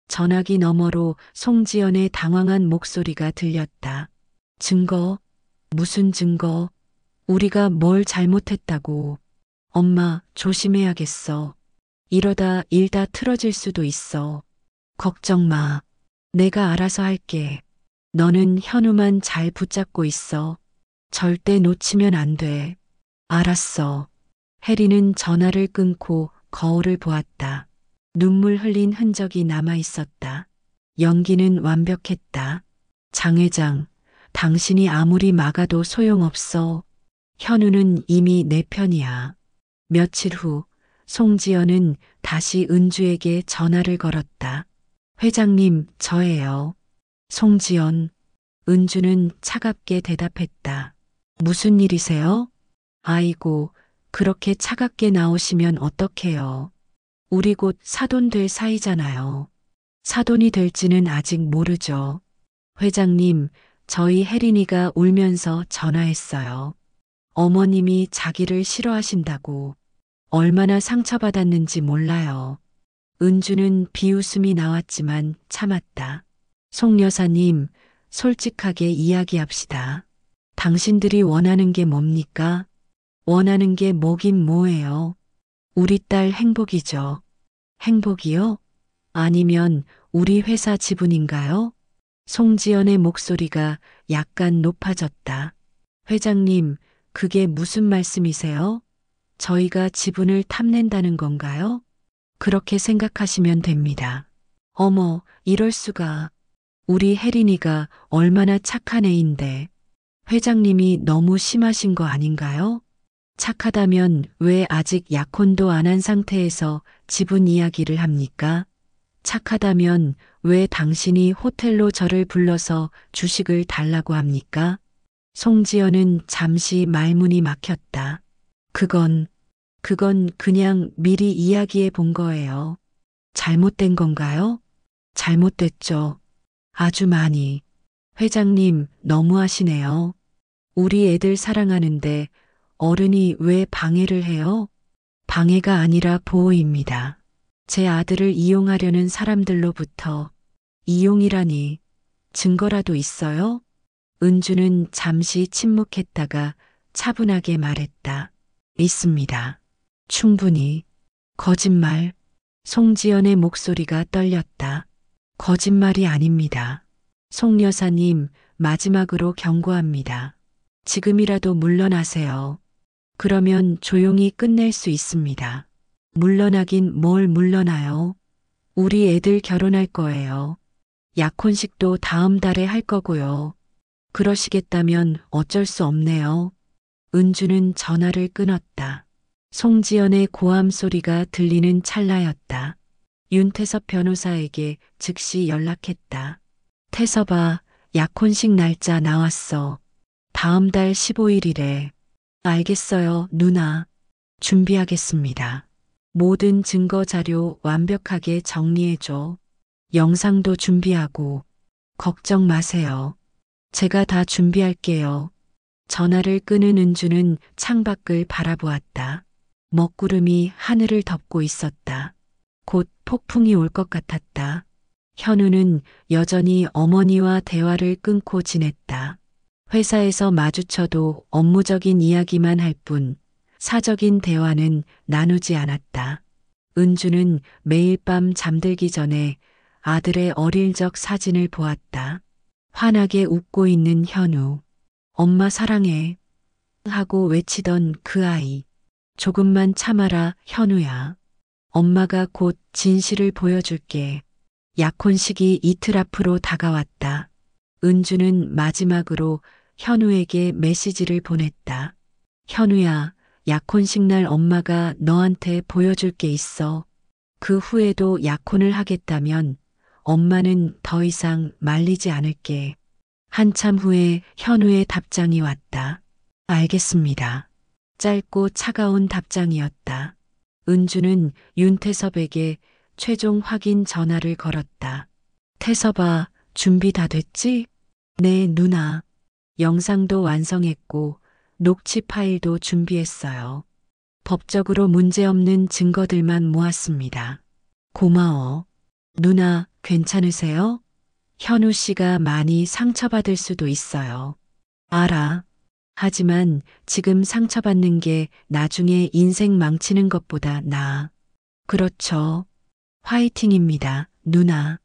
전화기 너머로 송지연의 당황한 목소리가 들렸다. 증거? 무슨 증거? 우리가 뭘 잘못했다고. 엄마, 조심해야겠어. 이러다 일 다 틀어질 수도 있어. 걱정 마. 내가 알아서 할게. 너는 현우만 잘 붙잡고 있어. 절대 놓치면 안 돼. 알았어. 혜리는 전화를 끊고 거울을 보았다. 눈물 흘린 흔적이 남아 있었다. 연기는 완벽했다. 장 회장, 당신이 아무리 막아도 소용없어. 현우는 이미 내 편이야. 며칠 후 송지연은 다시 은주에게 전화를 걸었다. 회장님, 저예요. 송지연. 은주는 차갑게 대답했다. 무슨 일이세요? 아이고, 그렇게 차갑게 나오시면 어떡해요. 우리 곧 사돈 될 사이잖아요. 사돈이 될지는 아직 모르죠. 회장님, 저희 혜린이가 울면서 전화했어요. 어머님이 자기를 싫어하신다고. 얼마나 상처받았는지 몰라요. 은주는 비웃음이 나왔지만 참았다. 송 여사님, 솔직하게 이야기합시다. 당신들이 원하는 게 뭡니까? 원하는 게 뭐긴 뭐예요? 우리 딸 행복이죠. 행복이요? 아니면 우리 회사 지분인가요? 송지연의 목소리가 약간 높아졌다. 회장님, 그게 무슨 말씀이세요? 저희가 지분을 탐낸다는 건가요? 그렇게 생각하시면 됩니다. 어머, 이럴 수가. 우리 혜린이가 얼마나 착한 애인데. 회장님이 너무 심하신 거 아닌가요? 착하다면 왜 아직 약혼도 안 한 상태에서 지분 이야기를 합니까? 착하다면 왜 당신이 호텔로 저를 불러서 주식을 달라고 합니까? 송지연은 잠시 말문이 막혔다. 그건 그냥 미리 이야기해 본 거예요. 잘못된 건가요? 잘못됐죠. 아주 많이. 회장님, 너무하시네요. 우리 애들 사랑하는데 어른이 왜 방해를 해요? 방해가 아니라 보호입니다. 제 아들을 이용하려는 사람들로부터 이용이라니 증거라도 있어요? 은주는 잠시 침묵했다가 차분하게 말했다. 있습니다. 충분히. 거짓말. 송지연의 목소리가 떨렸다. 거짓말이 아닙니다. 송 여사님, 마지막으로 경고합니다. 지금이라도 물러나세요. 그러면 조용히 끝낼 수 있습니다. 물러나긴 뭘 물러나요? 우리 애들 결혼할 거예요. 약혼식도 다음 달에 할 거고요. 그러시겠다면 어쩔 수 없네요. 은주는 전화를 끊었다. 송지연의 고함 소리가 들리는 찰나였다. 윤태섭 변호사에게 즉시 연락했다. 태섭아, 약혼식 날짜 나왔어. 다음 달 15일이래. 알겠어요, 누나. 준비하겠습니다. 모든 증거 자료 완벽하게 정리해줘. 영상도 준비하고. 걱정 마세요. 제가 다 준비할게요. 전화를 끄는 은주는 창밖을 바라보았다. 먹구름이 하늘을 덮고 있었다. 곧 폭풍이 올 것 같았다. 현우는 여전히 어머니와 대화를 끊고 지냈다. 회사에서 마주쳐도 업무적인 이야기만 할 뿐 사적인 대화는 나누지 않았다. 은주는 매일 밤 잠들기 전에 아들의 어릴 적 사진을 보았다. 환하게 웃고 있는 현우. 엄마 사랑해. 하고 외치던 그 아이. 조금만 참아라, 현우야. 엄마가 곧 진실을 보여줄게. 약혼식이 이틀 앞으로 다가왔다. 은주는 마지막으로 현우에게 메시지를 보냈다. 현우야, 약혼식 날 엄마가 너한테 보여줄 게 있어. 그 후에도 약혼을 하겠다면 엄마는 더 이상 말리지 않을게. 한참 후에 현우의 답장이 왔다. 알겠습니다. 짧고 차가운 답장이었다. 은주는 윤태섭에게 최종 확인 전화를 걸었다. 태섭아, 준비 다 됐지? 네, 누나. 영상도 완성했고 녹취 파일도 준비했어요. 법적으로 문제없는 증거들만 모았습니다. 고마워. 누나, 괜찮으세요? 현우 씨가 많이 상처받을 수도 있어요. 알아. 하지만 지금 상처받는 게 나중에 인생 망치는 것보다 나아. 그렇죠. 화이팅입니다, 누나.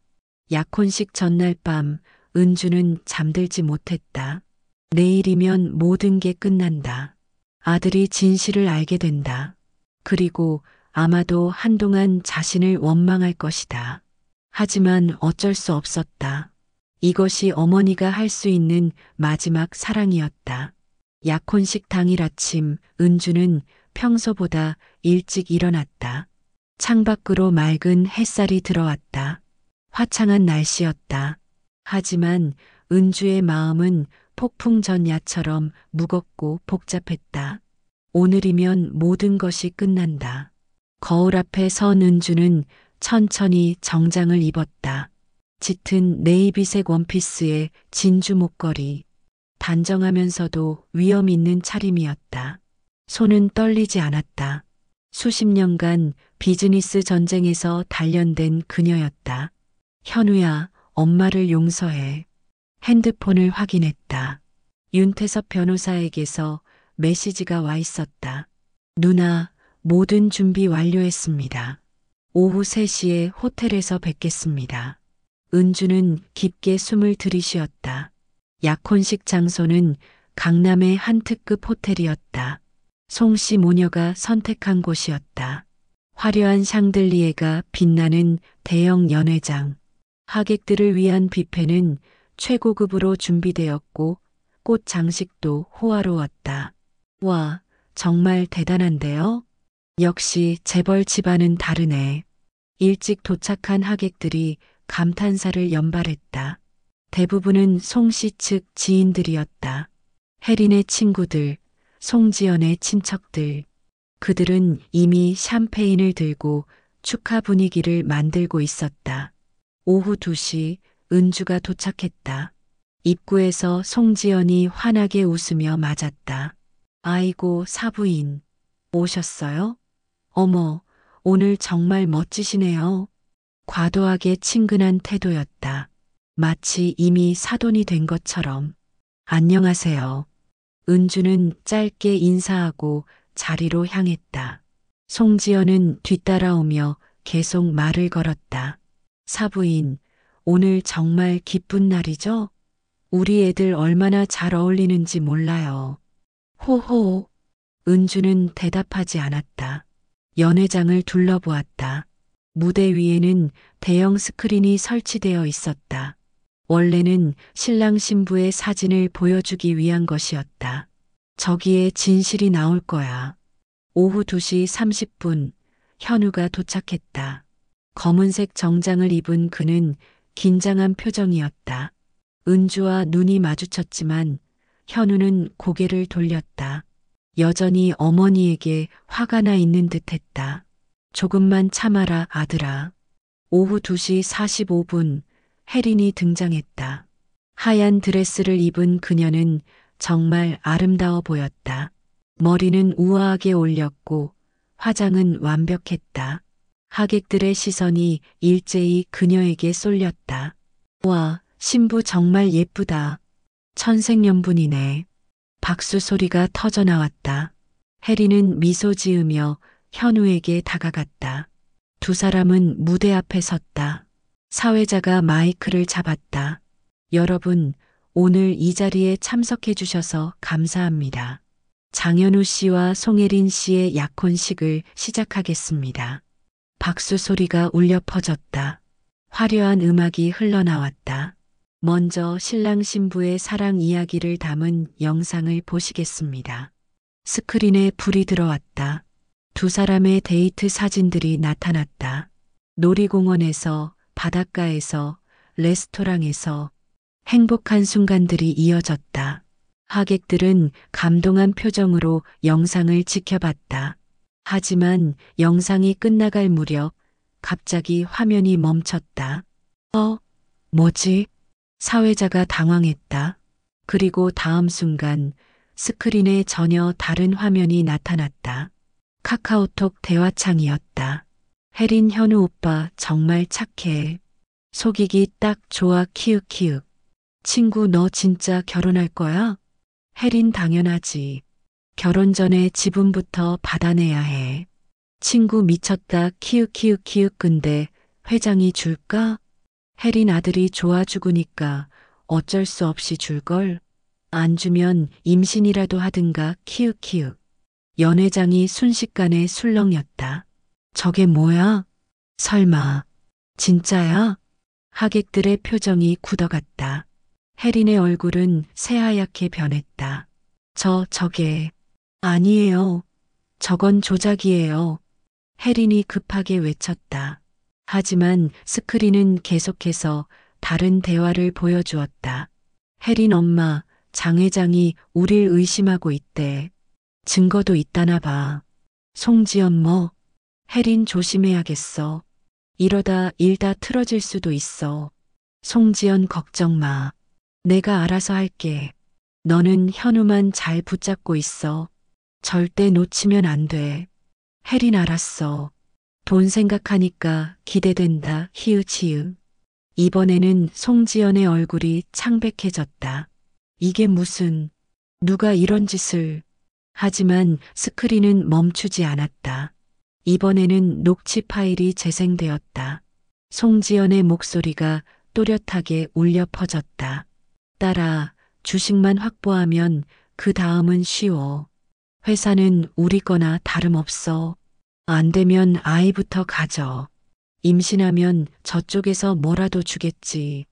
약혼식 전날 밤 은주는 잠들지 못했다. 내일이면 모든 게 끝난다. 아들이 진실을 알게 된다. 그리고 아마도 한동안 자신을 원망할 것이다. 하지만 어쩔 수 없었다. 이것이 어머니가 할 수 있는 마지막 사랑이었다. 약혼식 당일 아침 은주는 평소보다 일찍 일어났다. 창밖으로 맑은 햇살이 들어왔다. 화창한 날씨였다. 하지만 은주의 마음은 폭풍 전야처럼 무겁고 복잡했다. 오늘이면 모든 것이 끝난다. 거울 앞에 선 은주는 천천히 정장을 입었다. 짙은 네이비색 원피스에 진주 목걸이. 단정하면서도 위험 있는 차림이었다. 손은 떨리지 않았다. 수십 년간 비즈니스 전쟁에서 단련된 그녀였다. 현우야, 엄마를 용서해. 핸드폰을 확인했다. 윤태섭 변호사에게서 메시지가 와 있었다. 누나, 모든 준비 완료했습니다. 오후 3시에 호텔에서 뵙겠습니다. 은주는 깊게 숨을 들이쉬었다. 약혼식 장소는 강남의 한 특급 호텔이었다. 송씨 모녀가 선택한 곳이었다. 화려한 샹들리에가 빛나는 대형 연회장. 하객들을 위한 뷔페는 최고급으로 준비되었고 꽃 장식도 호화로웠다. 와, 정말 대단한데요? 역시 재벌 집안은 다르네. 일찍 도착한 하객들이 감탄사를 연발했다. 대부분은 송씨 측 지인들이었다. 혜린의 친구들, 송지연의 친척들. 그들은 이미 샴페인을 들고 축하 분위기를 만들고 있었다. 오후 2시 은주가 도착했다. 입구에서 송지연이 환하게 웃으며 맞았다. 아이고, 사부인. 오셨어요? 어머, 오늘 정말 멋지시네요. 과도하게 친근한 태도였다. 마치 이미 사돈이 된 것처럼. 안녕하세요. 은주는 짧게 인사하고 자리로 향했다. 송지연은 뒤따라오며 계속 말을 걸었다. 사부인, 오늘 정말 기쁜 날이죠? 우리 애들 얼마나 잘 어울리는지 몰라요. 호호. 은주는 대답하지 않았다. 연회장을 둘러보았다. 무대 위에는 대형 스크린이 설치되어 있었다. 원래는 신랑 신부의 사진을 보여주기 위한 것이었다. 저기에 진실이 나올 거야. 오후 2시 30분 현우가 도착했다. 검은색 정장을 입은 그는 긴장한 표정이었다. 은주와 눈이 마주쳤지만 현우는 고개를 돌렸다. 여전히 어머니에게 화가 나 있는 듯 했다. 조금만 참아라, 아들아. 오후 2시 45분 혜린이 등장했다. 하얀 드레스를 입은 그녀는 정말 아름다워 보였다. 머리는 우아하게 올렸고 화장은 완벽했다. 하객들의 시선이 일제히 그녀에게 쏠렸다. 와, 신부 정말 예쁘다. 천생연분이네. 박수 소리가 터져 나왔다. 혜리는 미소 지으며 현우에게 다가갔다. 두 사람은 무대 앞에 섰다. 사회자가 마이크를 잡았다. 여러분, 오늘 이 자리에 참석해 주셔서 감사합니다. 장현우 씨와 송혜린 씨의 약혼식을 시작하겠습니다. 박수 소리가 울려 퍼졌다. 화려한 음악이 흘러나왔다. 먼저 신랑 신부의 사랑 이야기를 담은 영상을 보시겠습니다. 스크린에 불이 들어왔다. 두 사람의 데이트 사진들이 나타났다. 놀이공원에서, 바닷가에서, 레스토랑에서 행복한 순간들이 이어졌다. 하객들은 감동한 표정으로 영상을 지켜봤다. 하지만 영상이 끝나갈 무렵 갑자기 화면이 멈췄다. 뭐지? 사회자가 당황했다. 그리고 다음 순간 스크린에 전혀 다른 화면이 나타났다. 카카오톡 대화창이었다. 혜린 현우 오빠 정말 착해. 속이기 딱 좋아 키읔키읔. 친구 너 진짜 결혼할 거야? 혜린 당연하지. 결혼 전에 지분부터 받아내야 해. 친구 미쳤다 키읔키읔키읔 근데 회장이 줄까? 혜린 아들이 좋아 죽으니까 어쩔 수 없이 줄걸. 안 주면 임신이라도 하든가 키읔키읔. 연회장이 순식간에 술렁였다. 저게 뭐야? 설마 진짜야? 하객들의 표정이 굳어갔다. 혜린의 얼굴은 새하얗게 변했다. 저게 아니에요. 저건 조작이에요. 혜린이 급하게 외쳤다. 하지만 스크린은 계속해서 다른 대화를 보여주었다. 혜린 엄마, 장 회장이 우릴 의심하고 있대. 증거도 있다나 봐. 송지연 뭐? 혜린 조심해야겠어. 이러다 일 다 틀어질 수도 있어. 송지연 걱정 마. 내가 알아서 할게. 너는 현우만 잘 붙잡고 있어. 절대 놓치면 안 돼. 혜린 알았어. 돈 생각하니까 기대된다. 히읗히읗. 이번에는 송지연의 얼굴이 창백해졌다. 이게 무슨, 누가 이런 짓을. 하지만 스크린은 멈추지 않았다. 이번에는 녹취 파일이 재생되었다. 송지연의 목소리가 또렷하게 울려 퍼졌다. 딸아, 주식만 확보하면 그 다음은 쉬워. 회사는 우리 거나 다름없어. 안 되면 아이부터 가져. 임신하면 저쪽에서 뭐라도 주겠지.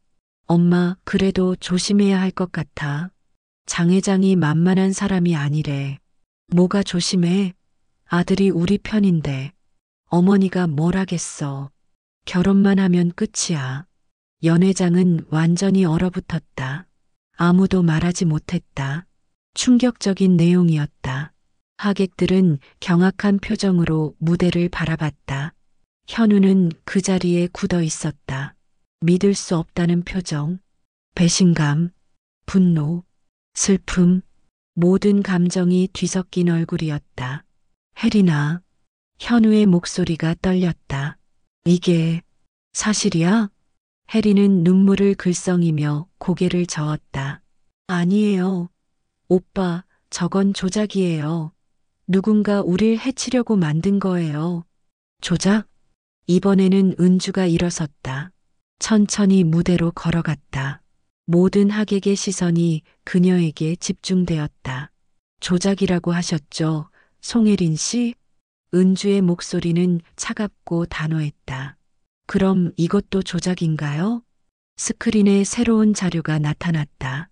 엄마, 그래도 조심해야 할 것 같아. 장 회장이 만만한 사람이 아니래. 뭐가 조심해? 아들이 우리 편인데. 어머니가 뭘 하겠어. 결혼만 하면 끝이야. 연 회장은 완전히 얼어붙었다. 아무도 말하지 못했다. 충격적인 내용이었다. 하객들은 경악한 표정으로 무대를 바라봤다. 현우는 그 자리에 굳어 있었다. 믿을 수 없다는 표정, 배신감, 분노, 슬픔, 모든 감정이 뒤섞인 얼굴이었다. 혜린아, 현우의 목소리가 떨렸다. 이게 사실이야? 혜린은 눈물을 글썽이며 고개를 저었다. 아니에요. 오빠, 저건 조작이에요. 누군가 우릴 해치려고 만든 거예요. 조작? 이번에는 은주가 일어섰다. 천천히 무대로 걸어갔다. 모든 하객의 시선이 그녀에게 집중되었다. 조작이라고 하셨죠, 송혜린 씨? 은주의 목소리는 차갑고 단호했다. 그럼 이것도 조작인가요? 스크린에 새로운 자료가 나타났다.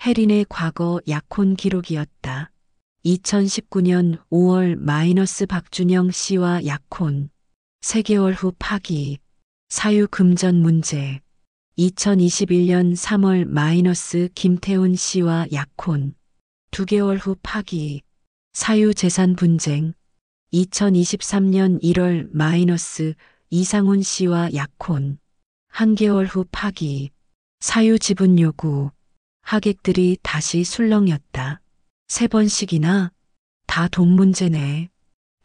혜린의 과거 약혼 기록이었다. 2019년 5월 마이너스 박준영 씨와 약혼. 3개월 후 파기. 사유 금전 문제. 2021년 3월 마이너스 김태훈 씨와 약혼. 2개월 후 파기. 사유 재산 분쟁. 2023년 1월 마이너스 이상훈 씨와 약혼. 1개월 후 파기. 사유 지분 요구. 하객들이 다시 술렁였다. 3번씩이나? 다 돈 문제네.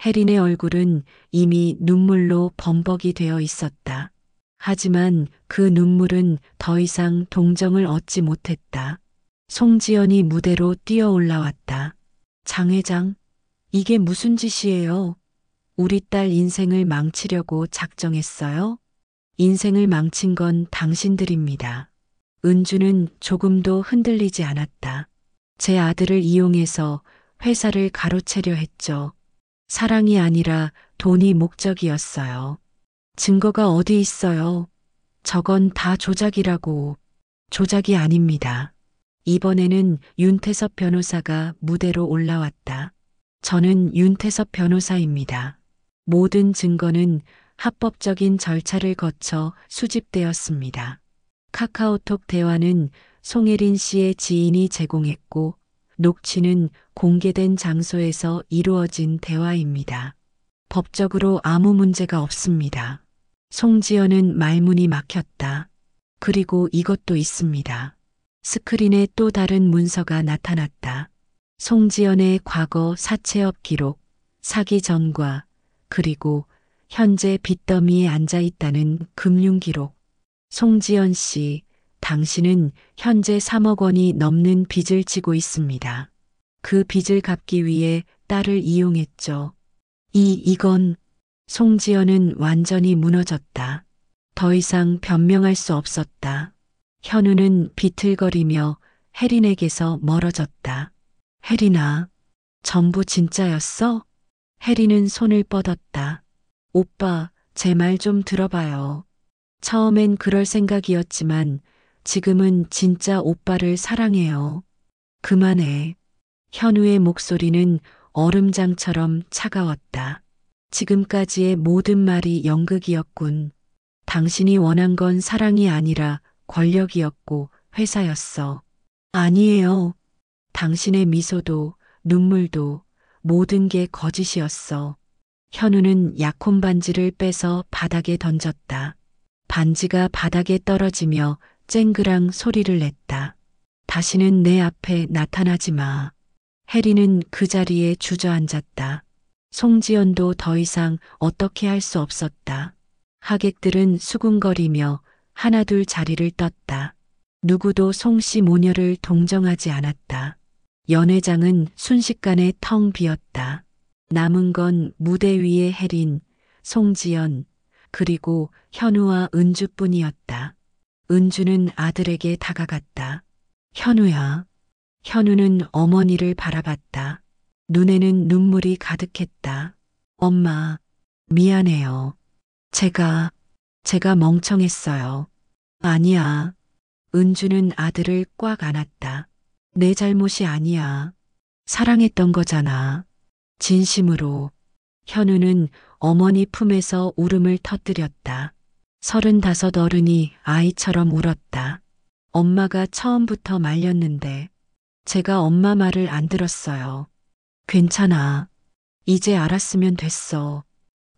혜린의 얼굴은 이미 눈물로 범벅이 되어 있었다. 하지만 그 눈물은 더 이상 동정을 얻지 못했다. 송지연이 무대로 뛰어 올라왔다. 장 회장, 이게 무슨 짓이에요? 우리 딸 인생을 망치려고 작정했어요? 인생을 망친 건 당신들입니다. 은주는 조금도 흔들리지 않았다. 제 아들을 이용해서 회사를 가로채려 했죠. 사랑이 아니라 돈이 목적이었어요. 증거가 어디 있어요? 저건 다 조작이라고. 조작이 아닙니다. 이번에는 윤태섭 변호사가 무대로 올라왔다. 저는 윤태섭 변호사입니다. 모든 증거는 합법적인 절차를 거쳐 수집되었습니다. 카카오톡 대화는 송혜린 씨의 지인이 제공했고, 녹취는 공개된 장소에서 이루어진 대화입니다. 법적으로 아무 문제가 없습니다. 송지연은 말문이 막혔다. 그리고 이것도 있습니다. 스크린에 또 다른 문서가 나타났다. 송지연의 과거 사채업 기록, 사기 전과, 그리고 현재 빚더미에 앉아 있다는 금융 기록. 송지연 씨, 당신은 현재 3억 원이 넘는 빚을 지고 있습니다. 그 빚을 갚기 위해 딸을 이용했죠. 이건 송지연은 완전히 무너졌다. 더 이상 변명할 수 없었다. 현우는 비틀거리며 혜린에게서 멀어졌다. 혜린아, 전부 진짜였어? 혜린은 손을 뻗었다. 오빠, 제 말 좀 들어봐요. 처음엔 그럴 생각이었지만 지금은 진짜 오빠를 사랑해요. 그만해. 현우의 목소리는 얼음장처럼 차가웠다. 지금까지의 모든 말이 연극이었군. 당신이 원한 건 사랑이 아니라 권력이었고 회사였어. 아니에요. 당신의 미소도 눈물도 모든 게 거짓이었어. 현우는 약혼 반지를 빼서 바닥에 던졌다. 반지가 바닥에 떨어지며 쨍그랑 소리를 냈다. 다시는 내 앞에 나타나지 마. 혜리는 그 자리에 주저앉았다. 송지연도 더 이상 어떻게 할 수 없었다. 하객들은 수군거리며 하나둘 자리를 떴다. 누구도 송씨 모녀를 동정하지 않았다. 연회장은 순식간에 텅 비었다. 남은 건 무대 위의 혜린, 송지연, 그리고 현우와 은주뿐이었다. 은주는 아들에게 다가갔다. 현우야. 현우는 어머니를 바라봤다. 눈에는 눈물이 가득했다. 엄마, 미안해요. 제가 멍청했어요. 아니야. 은주는 아들을 꽉 안았다. 내 잘못이 아니야. 사랑했던 거잖아. 진심으로. 현우는 어머니 품에서 울음을 터뜨렸다. 35 어른이 아이처럼 울었다. 엄마가 처음부터 말렸는데 제가 엄마 말을 안 들었어요. 괜찮아. 이제 알았으면 됐어.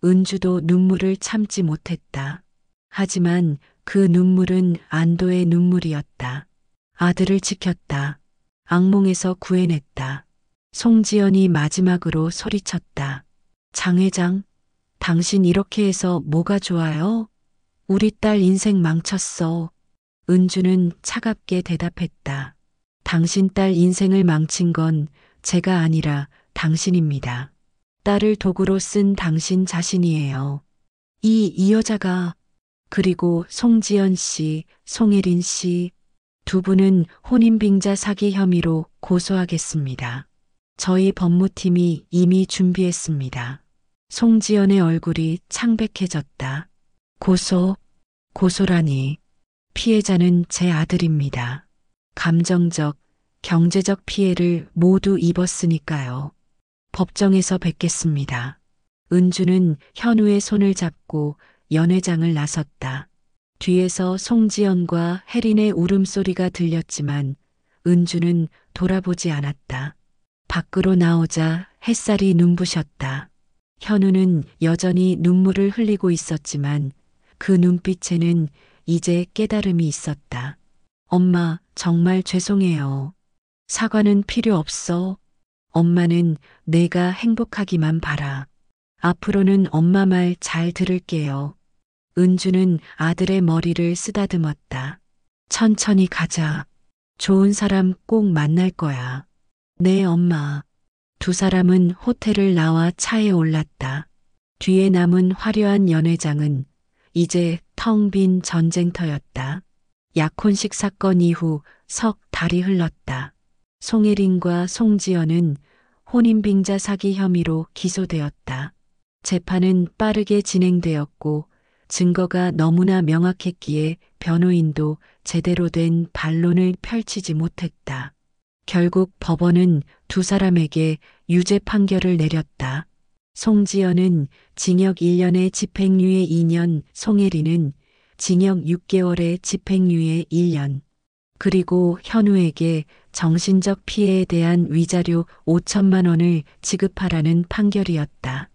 은주도 눈물을 참지 못했다. 하지만 그 눈물은 안도의 눈물이었다. 아들을 지켰다. 악몽에서 구해냈다. 송지연이 마지막으로 소리쳤다. 장 회장, 당신 이렇게 해서 뭐가 좋아요? 우리 딸 인생 망쳤어. 은주는 차갑게 대답했다. 당신 딸 인생을 망친 건 제가 아니라 당신입니다. 딸을 도구로 쓴 당신 자신이에요. 이 여자가, 그리고 송지연 씨, 송혜린 씨, 두 분은 혼인빙자 사기 혐의로 고소하겠습니다. 저희 법무팀이 이미 준비했습니다. 송지연의 얼굴이 창백해졌다. 고소라니. 피해자는 제 아들입니다. 감정적, 경제적 피해를 모두 입었으니까요. 법정에서 뵙겠습니다. 은주는 현우의 손을 잡고 연회장을 나섰다. 뒤에서 송지연과 혜린의 울음소리가 들렸지만 은주는 돌아보지 않았다. 밖으로 나오자 햇살이 눈부셨다. 현우는 여전히 눈물을 흘리고 있었지만 그 눈빛에는 이제 깨달음이 있었다. 엄마, 정말 죄송해요. 사과는 필요 없어. 엄마는 내가 행복하기만 바라. 앞으로는 엄마 말 잘 들을게요. 은주는 아들의 머리를 쓰다듬었다. 천천히 가자. 좋은 사람 꼭 만날 거야. 네, 엄마. 두 사람은 호텔을 나와 차에 올랐다. 뒤에 남은 화려한 연회장은 이제 텅 빈 전쟁터였다. 약혼식 사건 이후 석 달이 흘렀다. 송혜린과 송지연은 혼인빙자 사기 혐의로 기소되었다. 재판은 빠르게 진행되었고 증거가 너무나 명확했기에 변호인도 제대로 된 반론을 펼치지 못했다. 결국 법원은 두 사람에게 유죄 판결을 내렸다. 송지연은 징역 1년에 집행유예 2년, 송혜린은 징역 6개월에 집행유예 1년. 그리고 현우에게 정신적 피해에 대한 위자료 5천만 원을 지급하라는 판결이었다.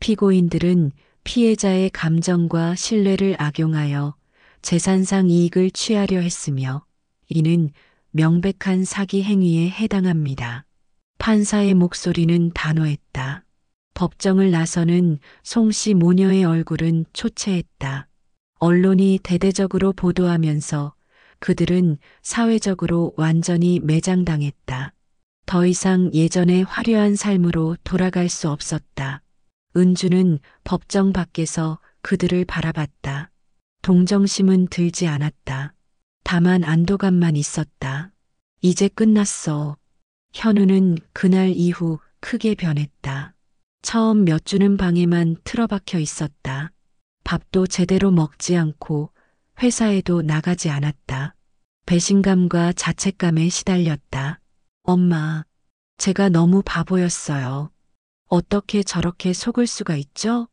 피고인들은 피해자의 감정과 신뢰를 악용하여 재산상 이익을 취하려 했으며 이는 명백한 사기 행위에 해당합니다. 판사의 목소리는 단호했다. 법정을 나서는 송씨 모녀의 얼굴은 초췌했다. 언론이 대대적으로 보도하면서 그들은 사회적으로 완전히 매장당했다. 더 이상 예전의 화려한 삶으로 돌아갈 수 없었다. 은주는 법정 밖에서 그들을 바라봤다. 동정심은 들지 않았다. 다만 안도감만 있었다. 이제 끝났어. 현우는 그날 이후 크게 변했다. 처음 몇 주는 방에만 틀어박혀 있었다. 밥도 제대로 먹지 않고 회사에도 나가지 않았다. 배신감과 자책감에 시달렸다. 엄마, 제가 너무 바보였어요. 어떻게 저렇게 속을 수가 있죠?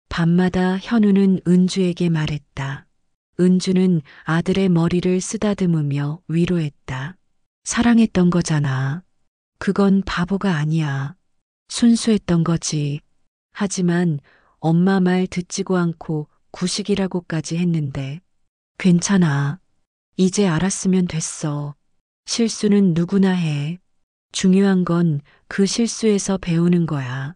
밤마다 현우는 은주에게 말했다. 은주는 아들의 머리를 쓰다듬으며 위로했다. 사랑했던 거잖아. 그건 바보가 아니야. 순수했던 거지. 하지만 엄마 말 듣지도 않고 구식이라고까지 했는데 괜찮아. 이제 알았으면 됐어. 실수는 누구나 해. 중요한 건 그 실수에서 배우는 거야.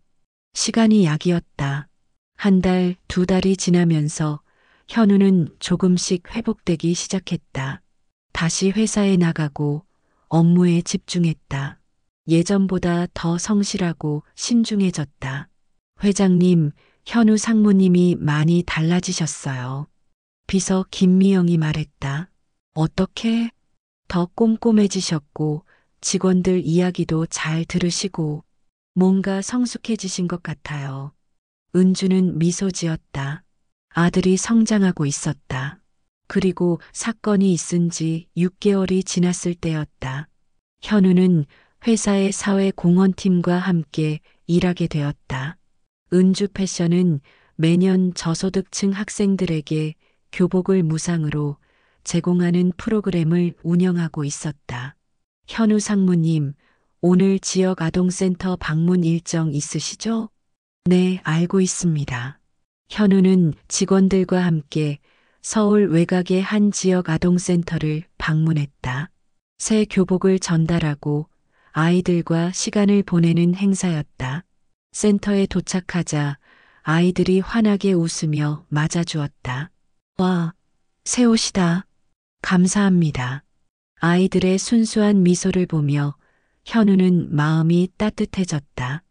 시간이 약이었다. 한 달, 두 달이 지나면서 현우는 조금씩 회복되기 시작했다. 다시 회사에 나가고 업무에 집중했다. 예전보다 더 성실하고 신중해졌다. 회장님, 현우 상무님이 많이 달라지셨어요. 비서 김미영이 말했다. 어떻게? 더 꼼꼼해지셨고 직원들 이야기도 잘 들으시고 뭔가 성숙해지신 것 같아요. 은주는 미소 지었다. 아들이 성장하고 있었다. 그리고 사건이 있은 지 6개월이 지났을 때였다. 현우는 회사의 사회공헌팀과 함께 일하게 되었다. 은주 패션은 매년 저소득층 학생들에게 교복을 무상으로 제공하는 프로그램을 운영하고 있었다. 현우 상무님, 오늘 지역 아동센터 방문 일정 있으시죠? 네, 알고 있습니다. 현우는 직원들과 함께 서울 외곽의 한 지역 아동센터를 방문했다. 새 교복을 전달하고 아이들과 시간을 보내는 행사였다. 센터에 도착하자 아이들이 환하게 웃으며 맞아주었다. 와, 새 옷이다. 감사합니다. 아이들의 순수한 미소를 보며 현우는 마음이 따뜻해졌다.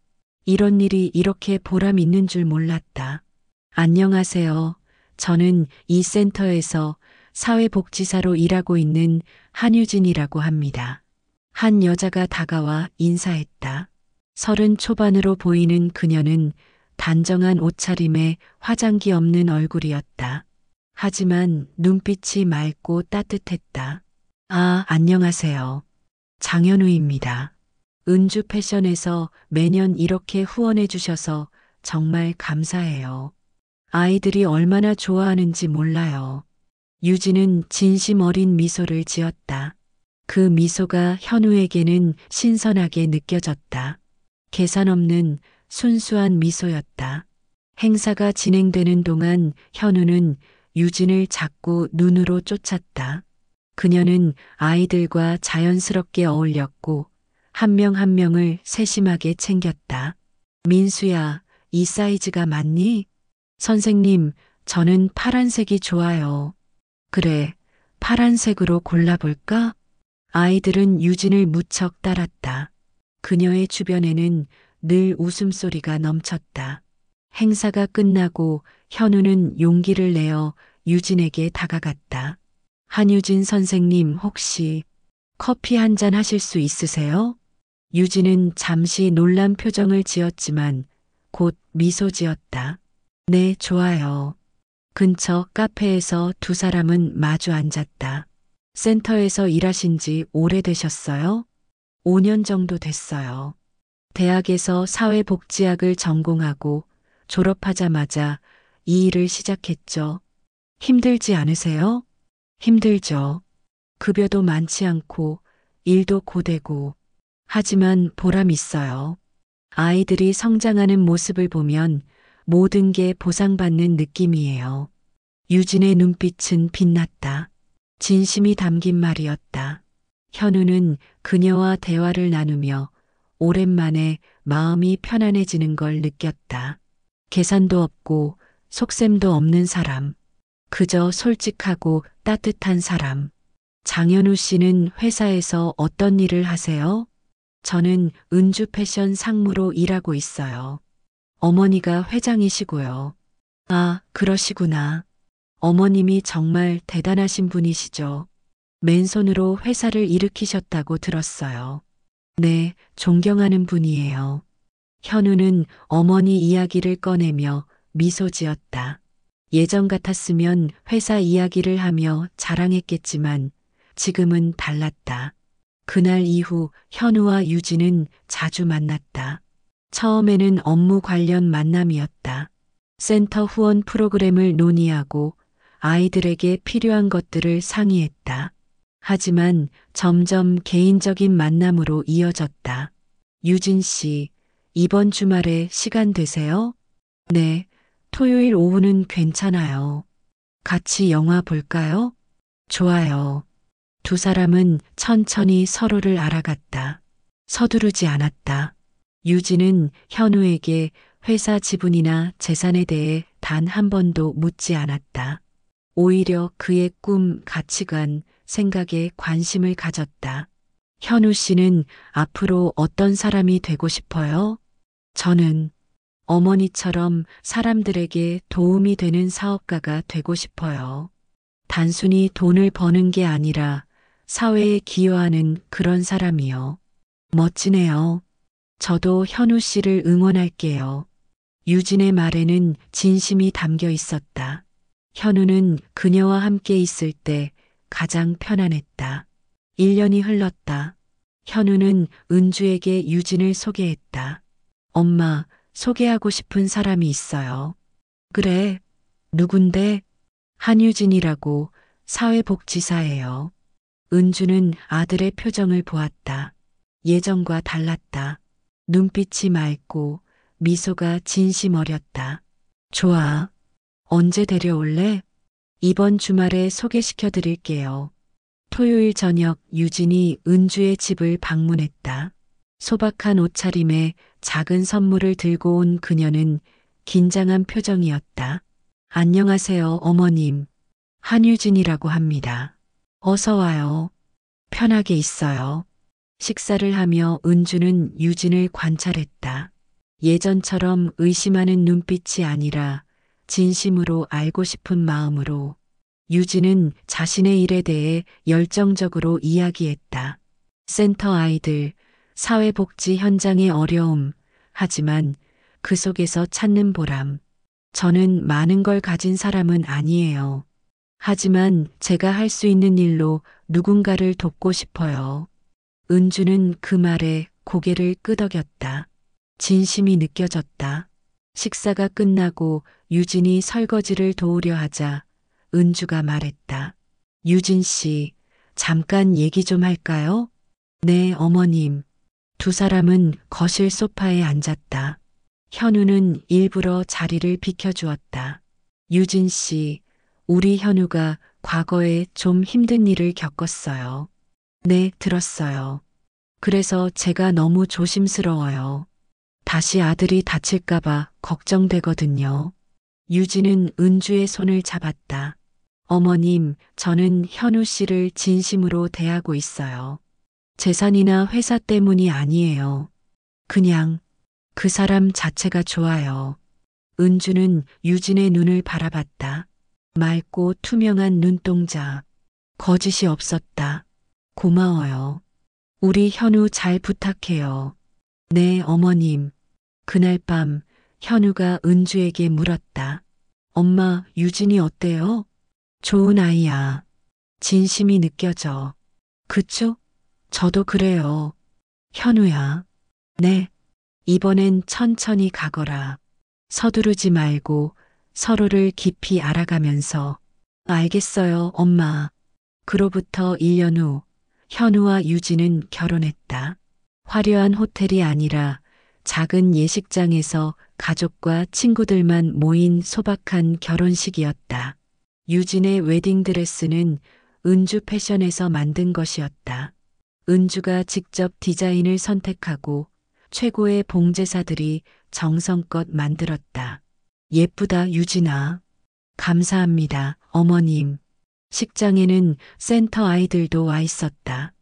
이런 일이 이렇게 보람 있는 줄 몰랐다. 안녕하세요. 저는 이 센터에서 사회복지사로 일하고 있는 한유진이라고 합니다. 한 여자가 다가와 인사했다. 30 초반으로 보이는 그녀는 단정한 옷차림에 화장기 없는 얼굴이었다. 하지만 눈빛이 맑고 따뜻했다. 아, 안녕하세요. 장현우입니다. 은주 패션에서 매년 이렇게 후원해 주셔서 정말 감사해요. 아이들이 얼마나 좋아하는지 몰라요. 유진은 진심 어린 미소를 지었다. 그 미소가 현우에게는 신선하게 느껴졌다. 계산 없는 순수한 미소였다. 행사가 진행되는 동안 현우는 유진을 자꾸 눈으로 쫓았다. 그녀는 아이들과 자연스럽게 어울렸고 한 명 한 명을 세심하게 챙겼다. 민수야, 이 사이즈가 맞니? 선생님, 저는 파란색이 좋아요. 그래, 파란색으로 골라볼까? 아이들은 유진을 무척 따랐다. 그녀의 주변에는 늘 웃음소리가 넘쳤다. 행사가 끝나고 현우는 용기를 내어 유진에게 다가갔다. 한유진 선생님 혹시 커피 한 잔 하실 수 있으세요? 유진은 잠시 놀란 표정을 지었지만 곧 미소 지었다. 네, 좋아요. 근처 카페에서 두 사람은 마주 앉았다. 센터에서 일하신 지 오래되셨어요? 5년 정도 됐어요. 대학에서 사회복지학을 전공하고 졸업하자마자 이 일을 시작했죠. 힘들지 않으세요? 힘들죠. 급여도 많지 않고 일도 고되고 하지만 보람 있어요. 아이들이 성장하는 모습을 보면 모든 게 보상받는 느낌이에요. 유진의 눈빛은 빛났다. 진심이 담긴 말이었다. 현우는 그녀와 대화를 나누며 오랜만에 마음이 편안해지는 걸 느꼈다. 계산도 없고 속셈도 없는 사람. 그저 솔직하고 따뜻한 사람. 장현우 씨는 회사에서 어떤 일을 하세요? 저는 은주 패션 상무로 일하고 있어요. 어머니가 회장이시고요. 아, 그러시구나. 어머님이 정말 대단하신 분이시죠. 맨손으로 회사를 일으키셨다고 들었어요. 네, 존경하는 분이에요. 현우는 어머니 이야기를 꺼내며 미소 지었다. 예전 같았으면 회사 이야기를 하며 자랑했겠지만 지금은 달랐다. 그날 이후 현우와 유진은 자주 만났다. 처음에는 업무 관련 만남이었다. 센터 후원 프로그램을 논의하고 아이들에게 필요한 것들을 상의했다. 하지만 점점 개인적인 만남으로 이어졌다. 유진 씨, 이번 주말에 시간 되세요? 네, 토요일 오후는 괜찮아요. 같이 영화 볼까요? 좋아요. 두 사람은 천천히 서로를 알아갔다. 서두르지 않았다. 유진은 현우에게 회사 지분이나 재산에 대해 단 한 번도 묻지 않았다. 오히려 그의 꿈, 가치관, 생각에 관심을 가졌다. 현우 씨는 앞으로 어떤 사람이 되고 싶어요? 저는 어머니처럼 사람들에게 도움이 되는 사업가가 되고 싶어요. 단순히 돈을 버는 게 아니라 사회에 기여하는 그런 사람이요. 멋지네요. 저도 현우 씨를 응원할게요. 유진의 말에는 진심이 담겨 있었다. 현우는 그녀와 함께 있을 때 가장 편안했다. 1년이 흘렀다. 현우는 은주에게 유진을 소개했다. 엄마, 소개하고 싶은 사람이 있어요. 그래, 누군데? 한유진이라고 사회복지사예요. 은주는 아들의 표정을 보았다. 예전과 달랐다. 눈빛이 맑고 미소가 진심 어렸다. 좋아. 언제 데려올래? 이번 주말에 소개시켜 드릴게요. 토요일 저녁 유진이 은주의 집을 방문했다. 소박한 옷차림에 작은 선물을 들고 온 그녀는 긴장한 표정이었다. 안녕하세요, 어머님. 한유진이라고 합니다. 어서 와요. 편하게 있어요. 식사를 하며 은주는 유진을 관찰했다. 예전처럼 의심하는 눈빛이 아니라 진심으로 알고 싶은 마음으로. 유진은 자신의 일에 대해 열정적으로 이야기했다. 센터 아이들, 사회복지 현장의 어려움, 하지만 그 속에서 찾는 보람. 저는 많은 걸 가진 사람은 아니에요. 하지만 제가 할 수 있는 일로 누군가를 돕고 싶어요. 은주는 그 말에 고개를 끄덕였다. 진심이 느껴졌다. 식사가 끝나고 유진이 설거지를 도우려 하자 은주가 말했다. 유진 씨, 잠깐 얘기 좀 할까요? 네, 어머님. 두 사람은 거실 소파에 앉았다. 현우는 일부러 자리를 비켜주었다. 유진 씨, 우리 현우가 과거에 좀 힘든 일을 겪었어요. 네, 들었어요. 그래서 제가 너무 조심스러워요. 다시 아들이 다칠까봐 걱정되거든요. 유진은 은주의 손을 잡았다. 어머님, 저는 현우 씨를 진심으로 대하고 있어요. 재산이나 회사 때문이 아니에요. 그냥 그 사람 자체가 좋아요. 은주는 유진의 눈을 바라봤다. 맑고 투명한 눈동자. 거짓이 없었다. 고마워요. 우리 현우 잘 부탁해요. 네, 어머님. 그날 밤 현우가 은주에게 물었다. 엄마, 유진이 어때요? 좋은 아이야. 진심이 느껴져. 그쵸? 저도 그래요. 현우야. 네. 이번엔 천천히 가거라. 서두르지 말고 서로를 깊이 알아가면서. 알겠어요, 엄마. 그로부터 1년 후 현우와 유진은 결혼했다. 화려한 호텔이 아니라 작은 예식장에서 가족과 친구들만 모인 소박한 결혼식이었다. 유진의 웨딩드레스는 은주 패션에서 만든 것이었다. 은주가 직접 디자인을 선택하고 최고의 봉제사들이 정성껏 만들었다. 예쁘다, 유진아. 감사합니다, 어머님. 식장에는 센터 아이들도 와 있었다.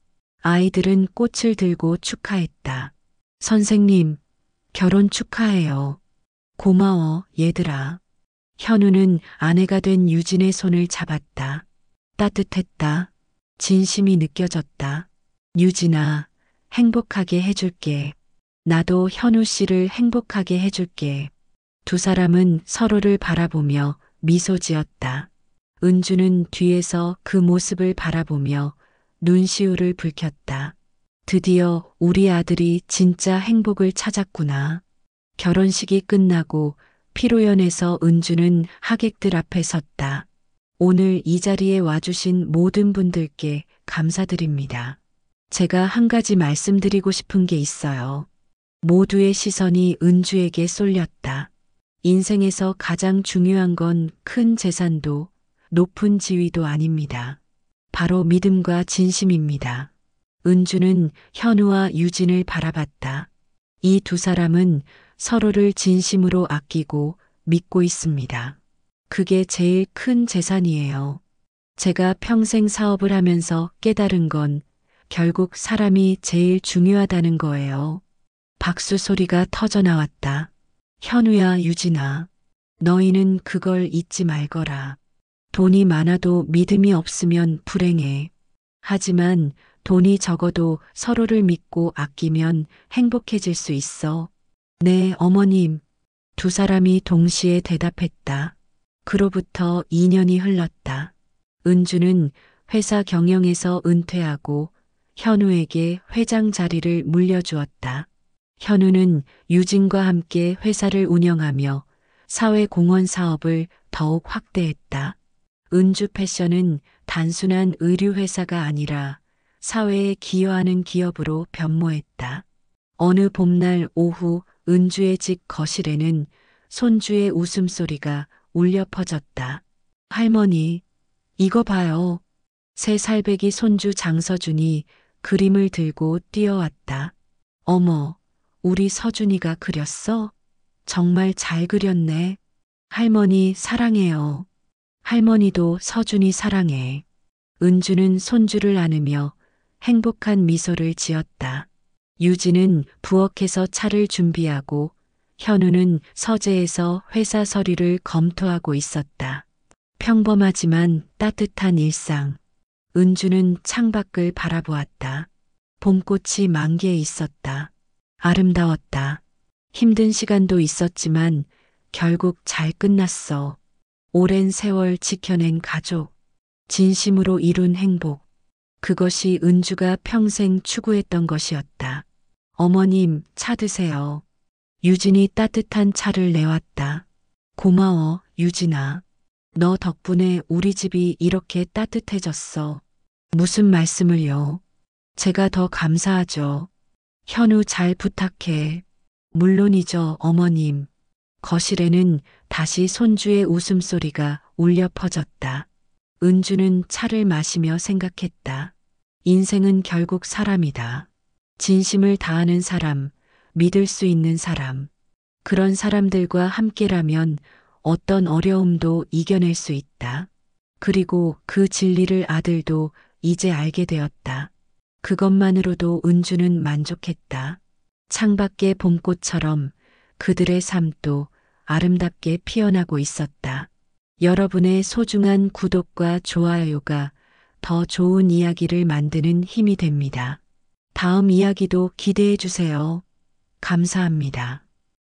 아이들은 꽃을 들고 축하했다. 선생님, 결혼 축하해요. 고마워, 얘들아. 현우는 아내가 된 유진의 손을 잡았다. 따뜻했다. 진심이 느껴졌다. 유진아, 행복하게 해줄게. 나도 현우 씨를 행복하게 해줄게. 두 사람은 서로를 바라보며 미소 지었다. 은주는 뒤에서 그 모습을 바라보며 눈시울을 붉혔다. 드디어 우리 아들이 진짜 행복을 찾았구나. 결혼식이 끝나고 피로연에서 은주는 하객들 앞에 섰다. 오늘 이 자리에 와주신 모든 분들께 감사드립니다. 제가 한 가지 말씀드리고 싶은 게 있어요. 모두의 시선이 은주에게 쏠렸다. 인생에서 가장 중요한 건 큰 재산도 높은 지위도 아닙니다. 바로 믿음과 진심입니다. 은주는 현우와 유진을 바라봤다. 이 두 사람은 서로를 진심으로 아끼고 믿고 있습니다. 그게 제일 큰 재산이에요. 제가 평생 사업을 하면서 깨달은 건 결국 사람이 제일 중요하다는 거예요. 박수 소리가 터져 나왔다. 현우야, 유진아. 너희는 그걸 잊지 말거라. 돈이 많아도 믿음이 없으면 불행해. 하지만 돈이 적어도 서로를 믿고 아끼면 행복해질 수 있어. 네, 어머님. 두 사람이 동시에 대답했다. 그로부터 2년이 흘렀다. 은주는 회사 경영에서 은퇴하고 현우에게 회장 자리를 물려주었다. 현우는 유진과 함께 회사를 운영하며 사회공헌 사업을 더욱 확대했다. 은주 패션은 단순한 의류회사가 아니라 사회에 기여하는 기업으로 변모했다. 어느 봄날 오후 은주의 집 거실에는 손주의 웃음소리가 울려 퍼졌다. 할머니, 이거 봐요. 새 살배기 손주 장서준이 그림을 들고 뛰어왔다. 어머, 우리 서준이가 그렸어? 정말 잘 그렸네. 할머니 사랑해요. 할머니도 서준이 사랑해. 은주는 손주를 안으며 행복한 미소를 지었다. 유진은 부엌에서 차를 준비하고 현우는 서재에서 회사 서류를 검토하고 있었다. 평범하지만 따뜻한 일상. 은주는 창밖을 바라보았다. 봄꽃이 만개해 있었다. 아름다웠다. 힘든 시간도 있었지만 결국 잘 끝났어. 오랜 세월 지켜낸 가족. 진심으로 이룬 행복. 그것이 은주가 평생 추구했던 것이었다. 어머님, 차 드세요. 유진이 따뜻한 차를 내왔다. 고마워, 유진아. 너 덕분에 우리 집이 이렇게 따뜻해졌어. 무슨 말씀을요? 제가 더 감사하죠. 현우 잘 부탁해. 물론이죠, 어머님. 거실에는 다시 손주의 웃음소리가 울려 퍼졌다. 은주는 차를 마시며 생각했다. 인생은 결국 사람이다. 진심을 다하는 사람, 믿을 수 있는 사람. 그런 사람들과 함께라면 어떤 어려움도 이겨낼 수 있다. 그리고 그 진리를 아들도 이제 알게 되었다. 그것만으로도 은주는 만족했다. 창밖의 봄꽃처럼 그들의 삶도 아름답게 피어나고 있었다. 여러분의 소중한 구독과 좋아요가 더 좋은 이야기를 만드는 힘이 됩니다. 다음 이야기도 기대해 주세요. 감사합니다.